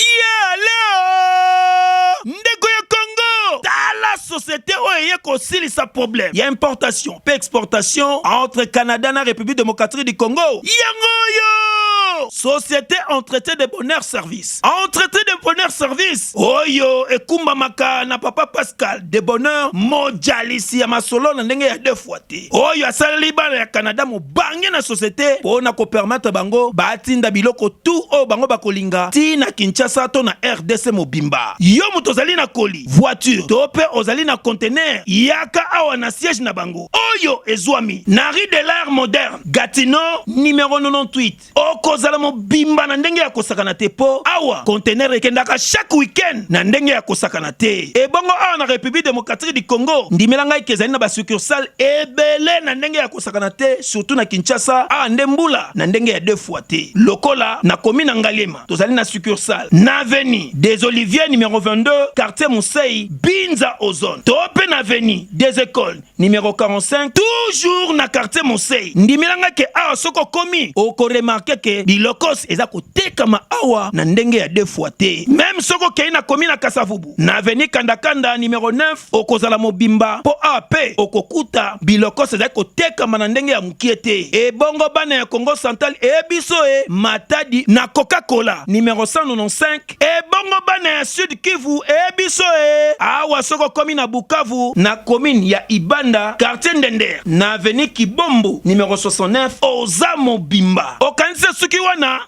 Ndeko ya Congo, dans la société où il y a aussi sa problème. Il y a importation, puis exportation entre Canada et la République démocratique du Congo. Yangoyo! Société entretien de bonheur service. Entretien de bonheur service. Oyo, et Kumbamaka na papa Pascal de bonheur mojalisi ya masolo na ndenge ya 2 fois te. Oyo asala libana ya Canada mo bangi na société pour na ko permettre bango batinda biloko tout o bango bakolinga ti na Kinshasa to na RDC mobimba. Yo mutozali na koli voiture to pe ozali na conteneur yaka awa na siège na bango. Oyo ezwami na rue de l'Art moderne Gatineau numéro 98. Okozala mobimba na ndenge ya kosakana te po awa conteneur ekendaka chaque week-end na ndenge ya kosakana te. E bongo awa na République démocratique du Congo ndimelanga ikezali na ba succursale ebele na ndenge ya kosakana te, surtout na Kinshasa awa ndembula na ndenge ya 2 fois te. Lokola na commune na Ngaliema tozali na succursale na avenue des Oliviers numéro 22 quartier Mousseï Binza Ozone. Tope na avenue des Écoles numéro 45 toujours na quartier Mousseï. Ndimelanga ke awa soko komi oko remarquer ke bilokos eza kotekama awa na ndenge ya 2 fois te. Même soko kei na komi na Kasavubu na avenue Kandakanda numéro 9 okozala mobimba po AP okokuta bilokos eza kotekama na ndenge ya mukie te. E bongo bana ya Congo Central e biso e Matadi na Coca-Cola numéro 195. E bongo bana ya Sud Kivu e biso e awa soko komi na Bukavu na commune ya Ibanda quartier Ndender na avenue Kibombo numéro 69 oza mobimba. Okanise suki wana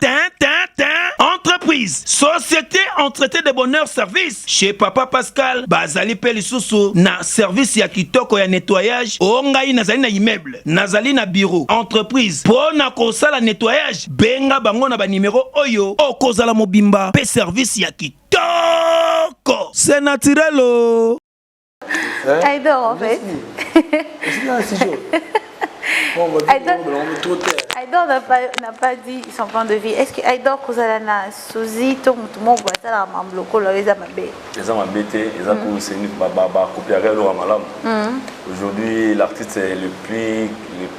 entreprise société entretien de bonheur service chez papa Pascal bazali pe lisusu na service ya kitoko ya nettoyage ongai nazali na immeuble nazali na bureau entreprise po na kosala nettoyage benga bango na ba numéro oyo okozala mobimba pe service ya kitoko c'est naturel oh. Aïdor en fait. Aïdor n'a pas dit son plan de vie. Est-ce que Aïdor Kozalana Souzi, tout le monde voit ça dans le bloc, les amabé. Les amabé, les amabé, c'est une copie à Malam. Aujourd'hui, l'artiste le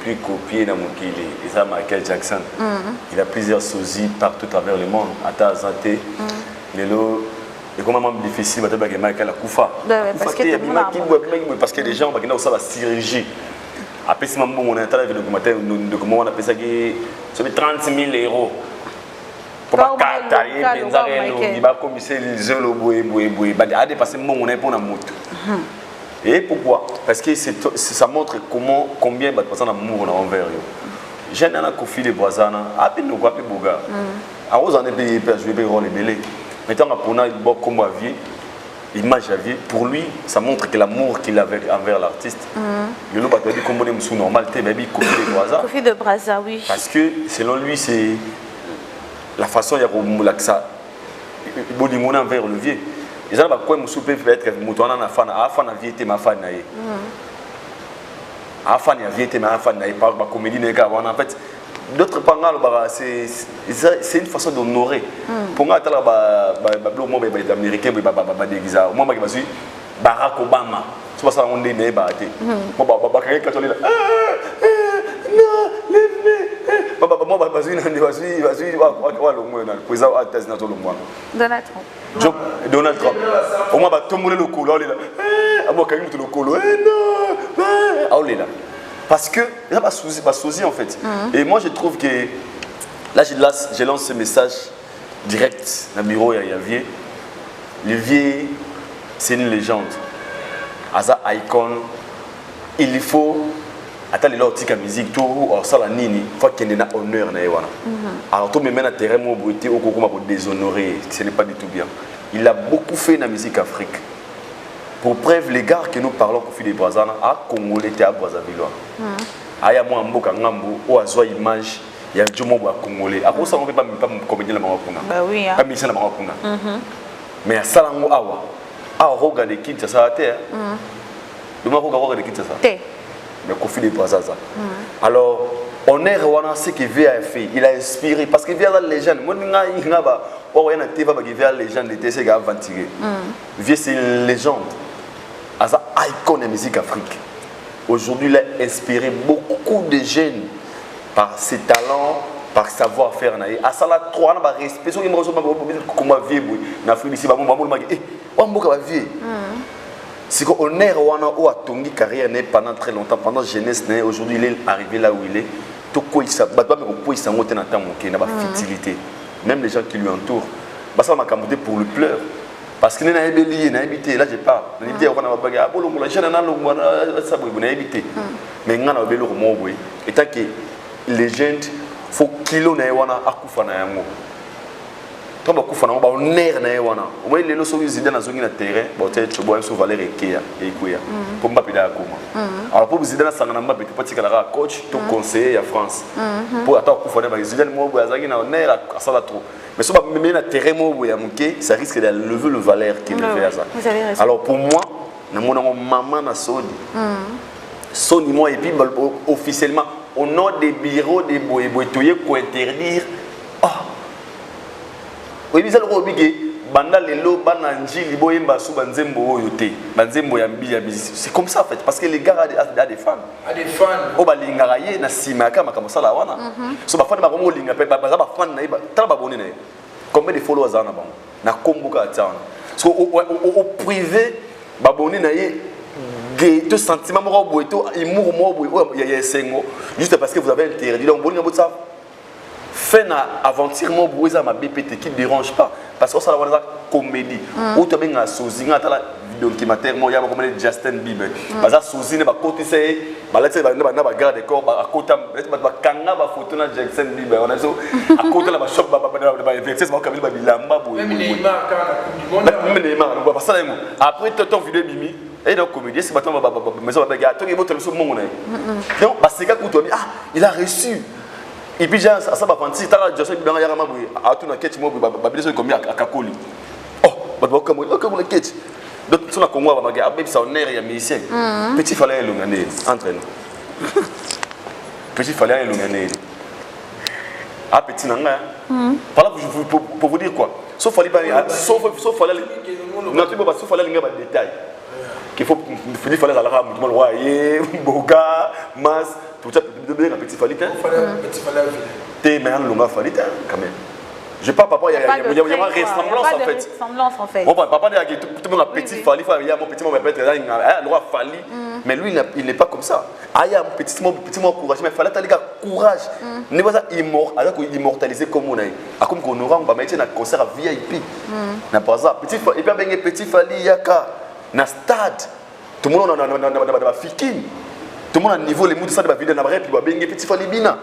plus copié dans mon kili, c'est Michael Jackson. Il a plusieurs sosies partout à travers le monde. À Tazante, Lélo. Et comment c'est difficile de Michael Akoufa. Parce que les gens ont ça la chirurgie. Après, si on a un documentaire, on appelle ça 30 000 €. Pour pas tailler, il va commisser les œufs, il va dépasser mon pour la moto. Et pourquoi? Parce que ça montre combien de personnes amour envers eux. J'ai un Kofi de Brazana, à peine nous quoi, Boga. À vous en avez joué des rôles belés. Maintenant, pour un bon comme avier. Image à vie, pour lui, ça montre que l'amour qu'il avait envers l'artiste. Il a dit comment on est normal, Kofi de Brazza, oui. Parce que selon lui, c'est la façon dont il a ça. Il dit envers le vieux. Ils ont quoi me souper peut être mouton na fan, a fan a viété ma fan naïe. A fan a viété ma fan naïe par comédie nègre. En fait, d'autres pangal c'est une façon d'honorer. Pour moi tala ba américain ba déguisa. Moi ba suis Barack Obama. Tu vois ça on est né ba té. Moi ba quelqu'un quand on est là. Non, moi ba suis le moins dans le président à thèse dans le moins. Donald Trump. Donald Trump. Au moins ba tout le monde le colo là. Ah moi quand même tout le colo. Non. Ah là. Parce que il n'y a pas de souci en fait. Et moi je trouve que là je lance ce message direct dans le bureau il y a Vieux. Le Vieux c'est une légende. Asa icon. Il faut attendre l'autre musique tout ça la nini faut qu'il y ait un honneur na wana. Alors tout me met à terrain mon beauté au comment pour déshonorer, ce n'est pas du tout bien. Il a beaucoup fait dans la musique Afrique. Pour preuve, les gars que nous parlons Kofi de Brazana à Congolais et à Brazzaville. Aya moi mboka ngambo o azwa image ya jomo ba Congolais. A ça on peut pas comédien la mangakuna. Bah oui. Pas musicien la mangakuna. Mais à salango awa. A regarder qui ça a terre. demain faut avoir des kits ça Té. mais Kofi de Brazaza alors on est rwanda ce que VA a fait il a inspiré parce que VA la légende moi nga ba o yana teva ba VA légende de TC ga aventuré VA c'est une légende asa icône de musique afrique aujourd'hui il a inspiré beaucoup de jeunes par ses talents par savoir-faire à sala 3 na ba respect so imroso ba comme vie na Afrique ici ba mo ma eh wa mboka ba vie c'est qu'on est wana o atongi carrière né pendant très longtemps pendant jeunesse né aujourd'hui il est arrivé là où il est to ko isa ba ba me ko isa ngote na temps ke na ba fertilité même les gens qui lui entourent ba ça m'a camboté pour le pleur parce que na ebeli na ebité là je parle na ebité wana ba baga bolongo la jeune na longo na ça bo na ebité mais ngana ba belo mo boy étant que légende faut kilo na wana akufa na yango to ba kufa na ba oner na wana o moi lelo so yuzida na zongi na terrain ba te chobo so valeur ekeya ekuya pour mba pida akoma alors pour yuzida na sangana mba bete patika la coach to conseiller ya France pour ata kufa na ba yuzida mo bo azaki na oner asala trop mais so ba même na terrain mo bo ya muke ça risque de lever le valeur qui le fait ça alors pour moi na mona maman na sodi soni moi et puis officiellement au nom des bureaux des boyetoyers pour interdire oui bizalo ko bigé banda lelo bana njili boyemba su banzembo oyote banzembo ya mbi ya bizi c'est comme ça en fait parce que les gars a des fans o balingara ye na sima kama kama sala wana so ba fan ba ko linga pe ba ba fan na ba tala ba boni na combien de followers ana ba na kombuka atana so au privé ba boni na ye de sentiment mo boyeto imour mo boyeto ya sengo juste parce que vous avez interdit donc boni na ça fait na aventure mo boza ma BPT qui dérange pas parce que ça la wana comédie ou to benga sozinga tala vidéo documentaire mo ya ba comme Justin Bieber parce que sozine ba côté c'est ba la na ba garde corps ba kota ba kanga ba photo na Justin Bieber on a so à côté la ba shop ba verser ba kamili ba bilamba boye même Neymar ba ça après ton vidéo bimi et donc comédien c'est maintenant ba maison ba gars to ngi boto so mo na donc ba seka kuto il a reçu et puis ça va penser tala Joseph Bibanga ya mabui atuna ketch mo babileso komi akakoli oh ba comme le ketch donc sur la Congo ba ga baby ça honneur ya musicien petit fallait l'ongane entraîne petit fallait l'ongane ah petit nanga voilà pour vous dire quoi sauf fallait fallait non tu peux pas sauf fallait linga ba détail qu'il faut il fallait la rame tout le roi et boga mas tout ça de petit fallait petit fallait t'es mais longa fallait quand même je pas papa il y a une ressemblance en fait bon papa tout le monde a petit fallait il y a mon petit moment peut-être là il a fallu mais lui il n'est pas comme ça ah il y a un petit moment courage mais fallait aller courage ne pas ça immortaliser comme on a comme qu'on aura on va mettre un concert à VIP n'a pas ça petit et puis petit fallait yaka na stade tout le monde na fikin tout le monde à niveau les mots de ça de vidéo na vrai puis ba bengi petit fali bina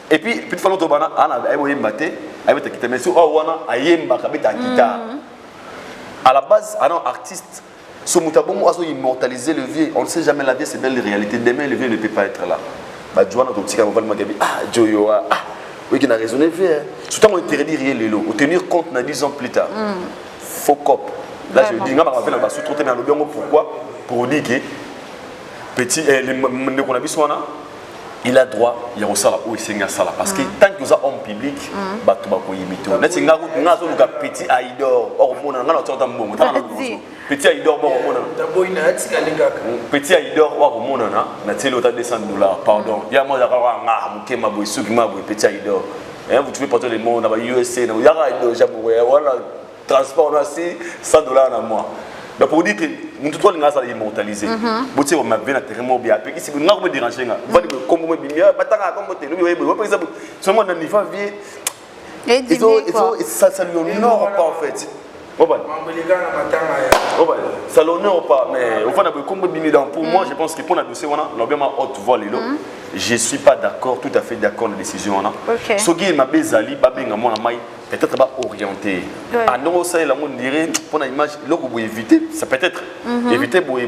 et puis petit fali to bana ana ay boye mbaté ay beta kita mais so wana ayemba ka beta guitare à la base un artiste so mutabongo aso immortaliser le vieux on ne sait jamais la vie c'est belle réalité demain le vieux ne peut pas être là ba joana to tika va magabi joyo oui qui n'a raisonné vieux tout temps on interdit rien lelo au tenir compte na 10 ans plus tard faux cop. Là, je dis, pourquoi? Pour dire que petit, il a droit, il y a aussi la sala parce que tant que vous avez un public, petit Aïdor, petit Aïdor, petit Aïdor, $200, pardon. Il y a moi, petit Aïdor. Vous pouvez porter les mots dans les USA, il y a transport aussi $100 à mois. Donc pour dire que nous tous les gens sont immortalisés. Vous savez on m'a bien atterré bien. Ici vous n'avez pas dérangé là. Vous allez comme vous bien. Batanga comme vous. Nous par exemple seulement dans niveau vie. Et ça lui honore pas en fait. Ça l'honneur pas mais au fond comme pour moi je pense que pour la dossier on a bien ma haute voix là. Je suis pas d'accord tout à fait d'accord la décision on a. Ce qui m'a bezali ba benga moi na mai peut-être pas orienté. Ah non ça là on dirait pour une image là vous éviter ça peut être éviter mais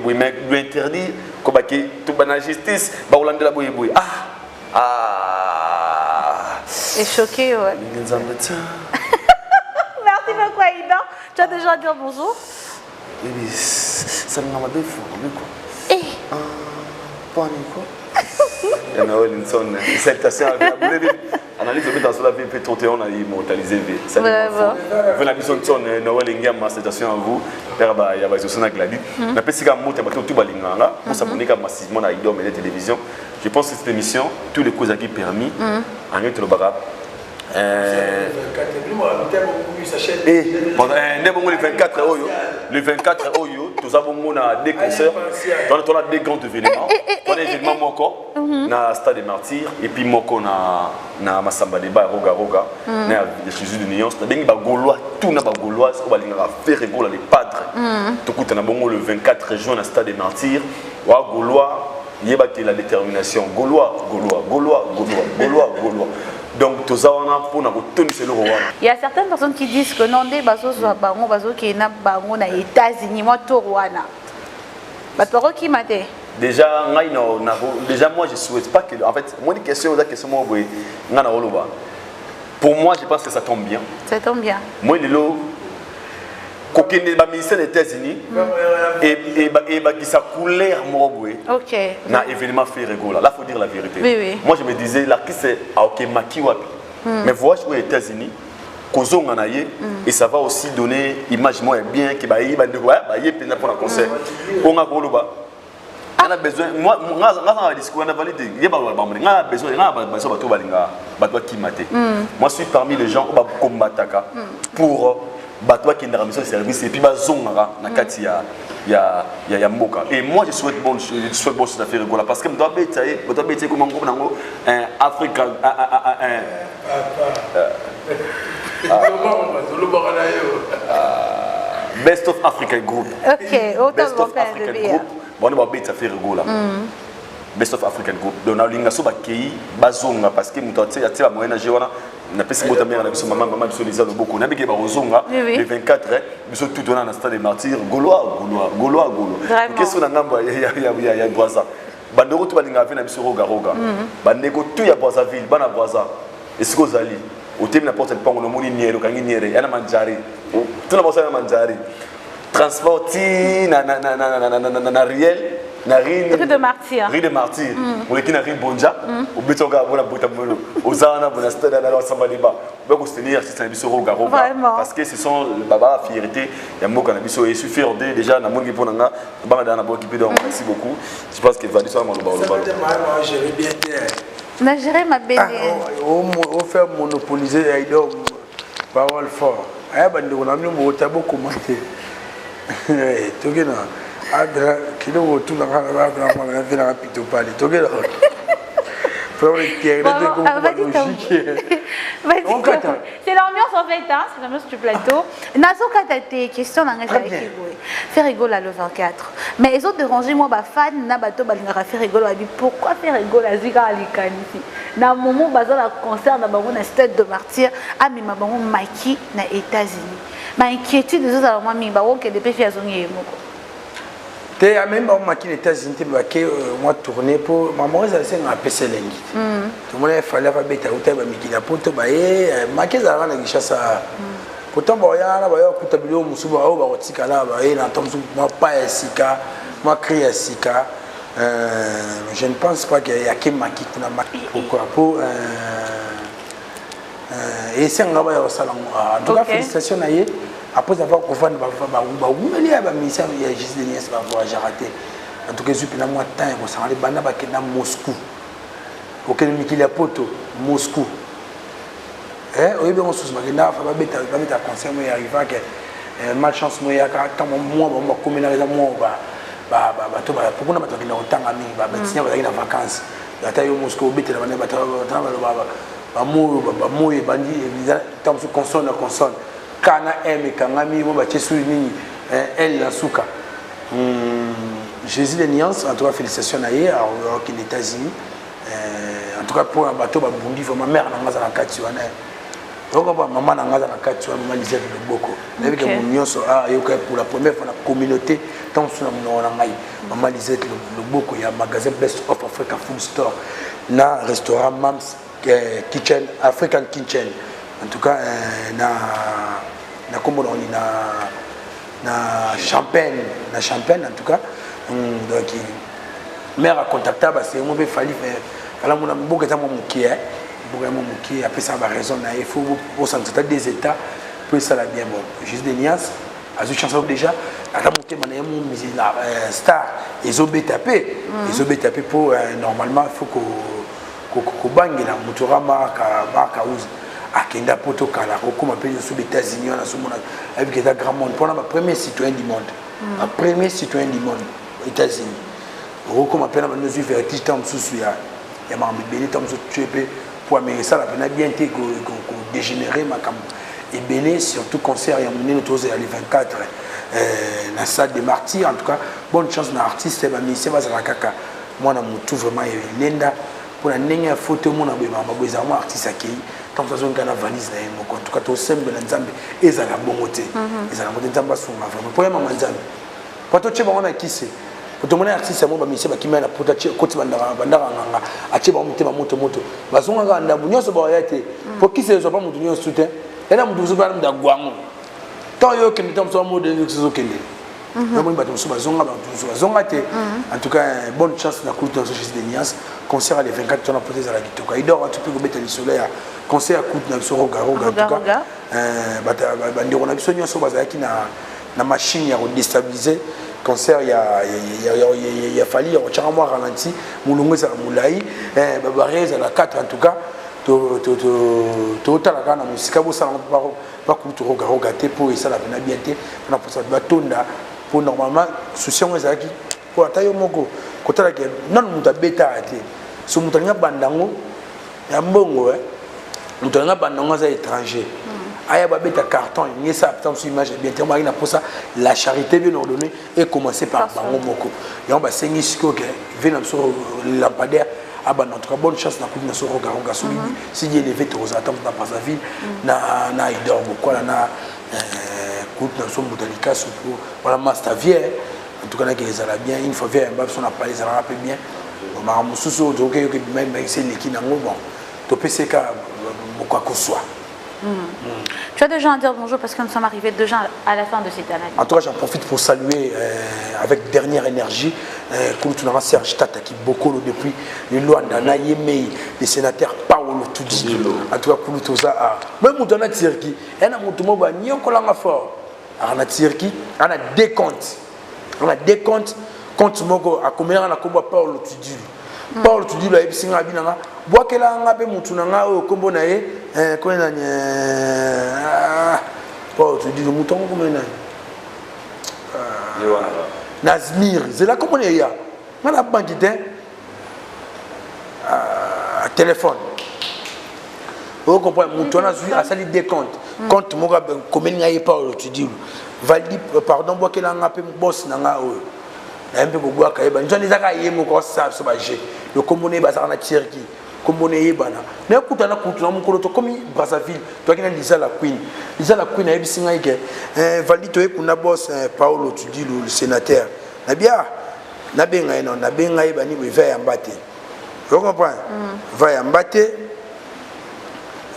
lui interdire comme que tout bana justice ba Hollande la boy Et choqué ouais. Merci beaucoup Aïda. Tu as déjà dit bonjour? Oui, ça m'a fait fou, quoi. Panico. Il y en a une sonne. Salutations à la analyse de dans la VP31, on a immortalisé V. Ça vous la mission de son Noël Ingam, salutations à vous. Il y a des choses à gladir. La petite gamme, tu as tout balinganga. On s'abonne massivement à Idom et la télévision. Je pense que cette émission, tous les causes qui permis, en fait, le bagarre. Le 24 Oyo, nous avons des concerts, on a des grands événements. On a un événement Moko, na Stade des Martyrs, et puis Moko na Massamba Deba, Roga Roga, na Jésus de Nyons, na des Gaulois, tout na Gaulois, on va faire rigoler les padres. Tout coup, le 24 juin na Stade des Martyrs, wa Gaulois, il y a la détermination. Gaulois, Gaulois, Gaulois, Gaulois, Gaulois, Gaulois. Donc, tout ça, on a pour nous tenir le roi. Il y a certaines personnes qui disent que non, des basos soit baron, basos qui n'a baron aux États-Unis, moi tout rwana. Bateau qui m'a dit. Déjà, moi je souhaite pas que. En fait, moi des questions, moi pour moi, je pense que ça tombe bien. Ça tombe bien. Moi, le lot, coquin de ministère des États-Unis et qui sa couleur moroboué. Ok. Na événement fait rigoler. Là, faut dire la vérité. Oui, oui. Moi, je me disais là qui c'est OK Makiwapi. Mais voyage aux États-Unis. Et ça va aussi donner image moins bien que pour un concert. On a besoin, moi, je suis parmi les gens qui combattent pour qui ont mission de service et puis il y a Moka. Et moi je souhaite bon chose à faire rigoler parce que je dois être comme un Africain. Best of African Group. Ok, Best of African Group. Bon, on va bien faire rigoler. Best of African Group. Donc, on a l'inga so bakei bazonga parce que muto tse ya moyenne jewana na pesi mota mère na biso maman biso le beaucoup. Na beke ba rozonga le 24 biso tout on a na stade des martyrs Gaulois. Qu'est-ce qu'on a ngambo ya Boisa. Bandeko to balinga vena biso roga roga. Bandeko tout ya Brazzaville, bana Boisa. Est-ce que ozali au thème na porte le pango no moni niero kangi niere yana manjari. Tout na bossa na manjari. Transporti na riel. Rue de Martyrs. Rue de Martyrs. On est na rue Bonja. Au betonga bona botamolo. Ozana bona stade na Massamba Deba. On va soutenir c'est un biso roga roga parce que ce sont le baba fierté ya mboka na biso et suffire déjà na mongi ponanga banga na boki donc merci beaucoup. Je pense que va dire ça mon balo. Gérer bien. On a géré ma bébé. On fait monopoliser Aïdom. Parole fort. On a mis mon tabou commenté. Togena. Adra, qui nous tout la vie la rapide parler. Togena. C'est l'ambiance en fait, hein? C'est l'ambiance du plateau. Nazo Katate, question dans faire rigoler le 24. Mais ils ont dérangé moi, bah fan, na bateau, bah faire rigoler. Pourquoi faire rigoler à Zika Alikani? Na moment, bah dans le concert, na baron na stade de Martyrs, ah mais ma baron Mikey na États-Unis. Ma inquiétude des autres alors moi, mi baron qui est depuis fier zongi moko. T'es à même baron Mikey les États-Unis, t'es baqué moi tourner pour maman c'est un PC lengi. Tout le monde il fallait pas bêter au thème Mikey la poto bah Mikey ça va na gishasa. Pourtant bah ya na bah ya kutabilo musuba au bah otika là bah na tomsu moi pas sika, moi crier sika. Je ne pense pas qu'il y a que Maki qui n'a pas pourquoi pour et c'est un gars au salon. En tout cas félicitations à eux. Après avoir couvert il y a des missions il y a juste des liens va voir j'ai raté. En tout cas je suis là moi temps on s'en allait bana ba kena Moscou. Auquel Miki la poto Moscou. Oui bien on se souvient là va mettre concert moi arrive que malchance moi il y a quand moi on communaliser moi pourquoi on a pas autant ami bah tiens va en vacances ata yo Moscou bete la bana ba moi bandi tant sur console kana aime kangami mo ba tchesu nini elle la souka Jésus de Nyans en tout cas félicitations à eux alors qu'il est États-Unis en tout cas pour un bateau ba bundi ma mère na ngaza na kati wana donc maman na ngaza na kati wana maman Lisette Loboko avec mon nyonso pour la première fois la communauté tant sur na ngai maman Lisette Loboko il y a magasin Best of Africa Food Store na restaurant Mams Kitchen African Kitchen en tout cas na comme on dit na champagne en tout cas donc mère a contacté parce que moi il fallait faire mon beaucoup de temps mon qui est après ça va raison il faut au centre des états pour ça la bien bon juste des nias à une chanson déjà à la montée mon star ils ont tapé pour normalement il faut que bangue la motorama ka use akenda poto kala comme appelé sous les États-Unis on a sous mon avec des grand monde pour la premier citoyen du monde le premier citoyen du monde aux États-Unis comme appelle la mesure vertige tam sous ya m'a belé tam sous tu peux pour améliorer ça la peine bien été que dégénérer ma cam et belé surtout concert il y a mené autour de les 24 la salle des martyrs en tout cas bonne chance na artiste ba ministère ba za kaka moi na mutu vraiment lenda pour la dernière photo mon abé ma boza moi artiste akei tant ça zone kana valise na yemo en tout cas to semble na nzambe ezala bongote ezala bongote nzamba sunga vraiment pour mama nzambe pour to cheba on a kissé pour to mona artiste mo ba ministère ba kimela pour ta koti bandara nganga a cheba mutema moto bazonga ga ndabu nyoso ba yate pour qui c'est zo pas mutu nyoso soutien et là mutu zo ba nda gwango tant yo ke mitam so mo de zo kende mais bon bato bazonga te en tout cas bonne chance na culture société de Nias concert à les 24 tonnes peut-être à la guitare il dort un peu comme le soleil concert à coup na so roga en tout cas bandiro na biso nyoso bazaki na machine ya déstabiliser concert il y a fallu on tient moi ralenti mulungu za mulai babareza la 4 en tout cas to tala kana musika bo sala pas culture roga te pour ça la bien te na pour ça batonda pour normalement souci on ezaki pour atayo moko kotala ke non muta beta ate so muta nga bandango ya mbongo muta nga bandango za étranger aya ba beta carton ni ça tant sur image bien te marina pour ça la charité bien ordonnée et commencer par bango moko ya ba sengi siko ke vena sur lampadaire aba en tout cas bonne chance na coupe na so roga so si il élevé aux attentes dans sa ville na idor beaucoup na coupe na so mutalika so voilà mastavier en tout cas na que ça bien une fois vers un son a parlé ça rappelle bien ma mususu donc que même c'est l'équipe na bon to PCK quoi que soit. Tu as déjà à dire bonjour parce que nous sommes arrivés déjà à la fin de cette analyse. En tout cas, j'en profite pour saluer avec dernière énergie Kouloutounara Serge Tata qui beaucoup depuis le loi Nana Yemei, le sénateur Paolo Tudi. En tout cas, Kouloutoza même Moutana Tirki, elle a Moutouma Nyokolanga fort. On a Tirki, on a décompte. On a décompte contre Moko à combien on a combat Paolo Tudi. Paolo Tudi la ebisinga binanga boakela nga pe mutu nanga o kombo na ye ko na Paolo Tudi le mutu kombo na Nazmir c'est là comment il y a na banque de téléphone o comprend mutu na zui asali décompte compte moka combien nga ye Paolo Tudi valide pardon boakela nga pe boss nanga o un peu beaucoup à Kaïba. Nous avons déjà eu mon corps ça sur Bagé. Le commoné bazar na Tirki, commoné yebana. Mais écoute na kutu na mukolo to comme Brazzaville. Toi qui na Lisa la Queen. Lisa la Queen a ebisinga ike. Valide to ekuna boss Paolo Tudi le sénateur. Na bien na benga non na benga yebani we va yambate. Tu comprends? Va yambate.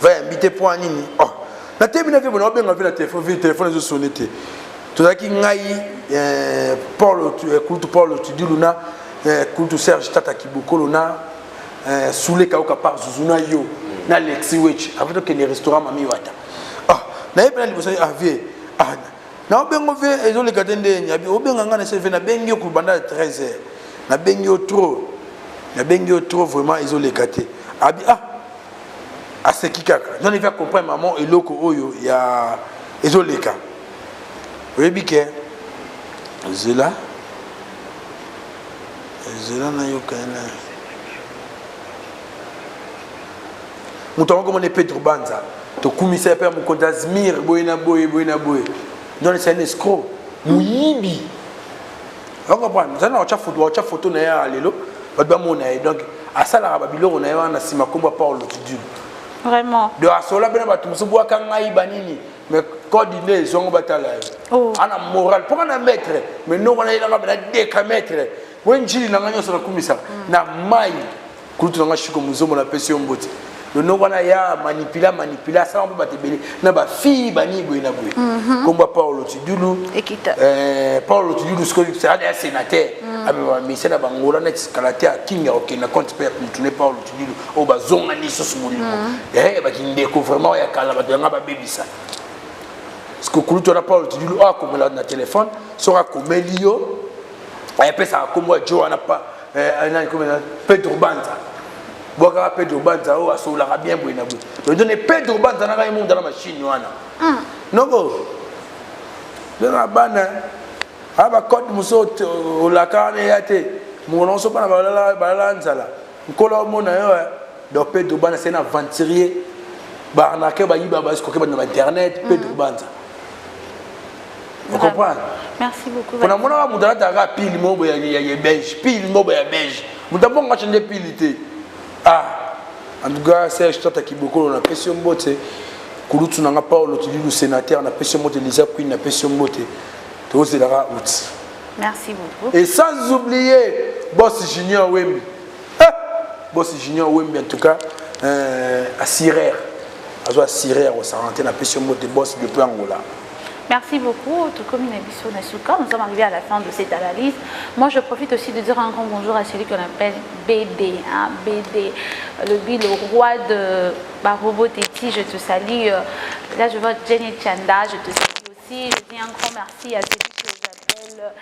Va yambite pour nini? Oh. Na termine avec mon benga avec la téléphone de sonneté. Tozaki ngai Paul Tudi luna kultu Serge Tata Kiboko luna soule kauka par Zuzuna yo na Lexi Wech avec que les restaurants mami wata na yebela liboso avie na obengo ve ezo le katende nyabi obenga ngana se ve na bengi yo kubanda 13h na bengi yo trop vraiment ezo le katé abi aseki kaka non il va comprendre maman eloko oyo ya ezo le ka. Oui, bien. Zela na yokana. Mutango comme on est Pedro Banza. To commissaire père mon compte Azmir boyna boy. Non c'est un escroc. Muyibi. On comprend. Ça na ocha photo na ya lelo. Ba mon na donc à ça la babilo on a na sima komba Paolo Tudi. Vraiment. De asola bena batu musubu kanga ibanini. Mais coordonner ils ont batala ana moral pour un maître mais non on a la décamètre when jili na nganyo sur kumisa na mai kutu na ngashiko muzomo na pesi omboti le non on a ya manipula ça on peut battre belé na ba fille bani boina boy comme Paolo Tudi ekita Paolo Tudi ce que c'est un sénateur mais c'est la bangola net escalaté à King OK na compte père tu n'es pas tu dis oh ba zonga ni so mulimo ba kindeko vraiment ya kala ba nga ba bebisa parce que kulu tu na pas tu dis ah comme là na téléphone sera comme Elio et puis ça comme moi Joe na pas comme Pedro Banza boka Pedro Banza o asola bien boina bo le donner Pedro Banza na monde dans la machine wana non go de la bana aba code muso la carne yate mon on so pas balala nzala nkola mona yo do Pedro Banza c'est un aventurier barnaque ba yiba ba skoke ba na internet Pedro Banza vous comprenez? Merci beaucoup. On a mon amour dans la pile mobo ya belge pile mobo ya belge mon d'abord on va changer pilité ah en tout cas Serge toi qui beaucoup on a pression botte kulutu nanga Paulo tu dis le sénateur na pression botte Lisa Queen na pression botte to c'est la route. Merci beaucoup. Et sans oublier boss Junior Wemby boss Junior Wemby en tout cas à Sirer à Sirer on s'est rentré na pression botte boss depuis Angola. Merci beaucoup, tout comme une émission Nasuka. Nous sommes arrivés à la fin de cette analyse. Moi, je profite aussi de dire un grand bonjour à celui qu'on appelle BD. Hein, BD, le roi de Barobo Teti, je te salue. Là, je vois Jenny Chanda, je te salue aussi. Je dis un grand merci à celui que j'appelle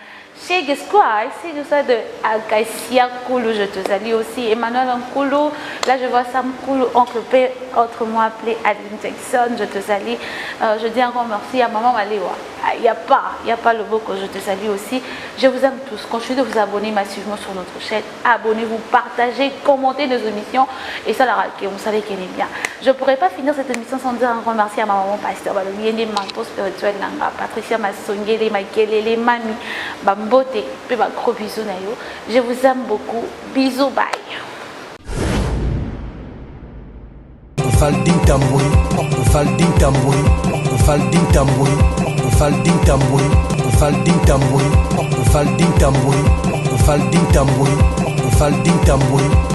Chez Square, c'est ça de Akaisia Koulou, je te salue aussi. Emmanuel Nkoulou, là je vois Sam Koulou, oncle P, autrement appelé Adeline Jackson, je te salue. Je dis encore merci à Maman Maléwa. Il n'y a pas le mot que je te salue aussi. Je vous aime tous. Continuez de vous abonner massivement sur notre chaîne. Abonnez-vous, partagez, commentez nos émissions. Et ça, on savait qu'elle est bien. Je ne pourrais pas finir cette émission sans dire un grand merci à ma maman pasteur, le des mentors spirituels, Patricia Massongele, Maïkelele, Mami, Bambote, gros bisous. Je vous aime beaucoup. Bisous, bye. Faldin Tamboui, Faldin Tamboui, Faldin Tamboui, Faldin Tamboui, Faldin Tamboui, Faldin Tamboui, Faldin Tamboui, Faldin Tamboui.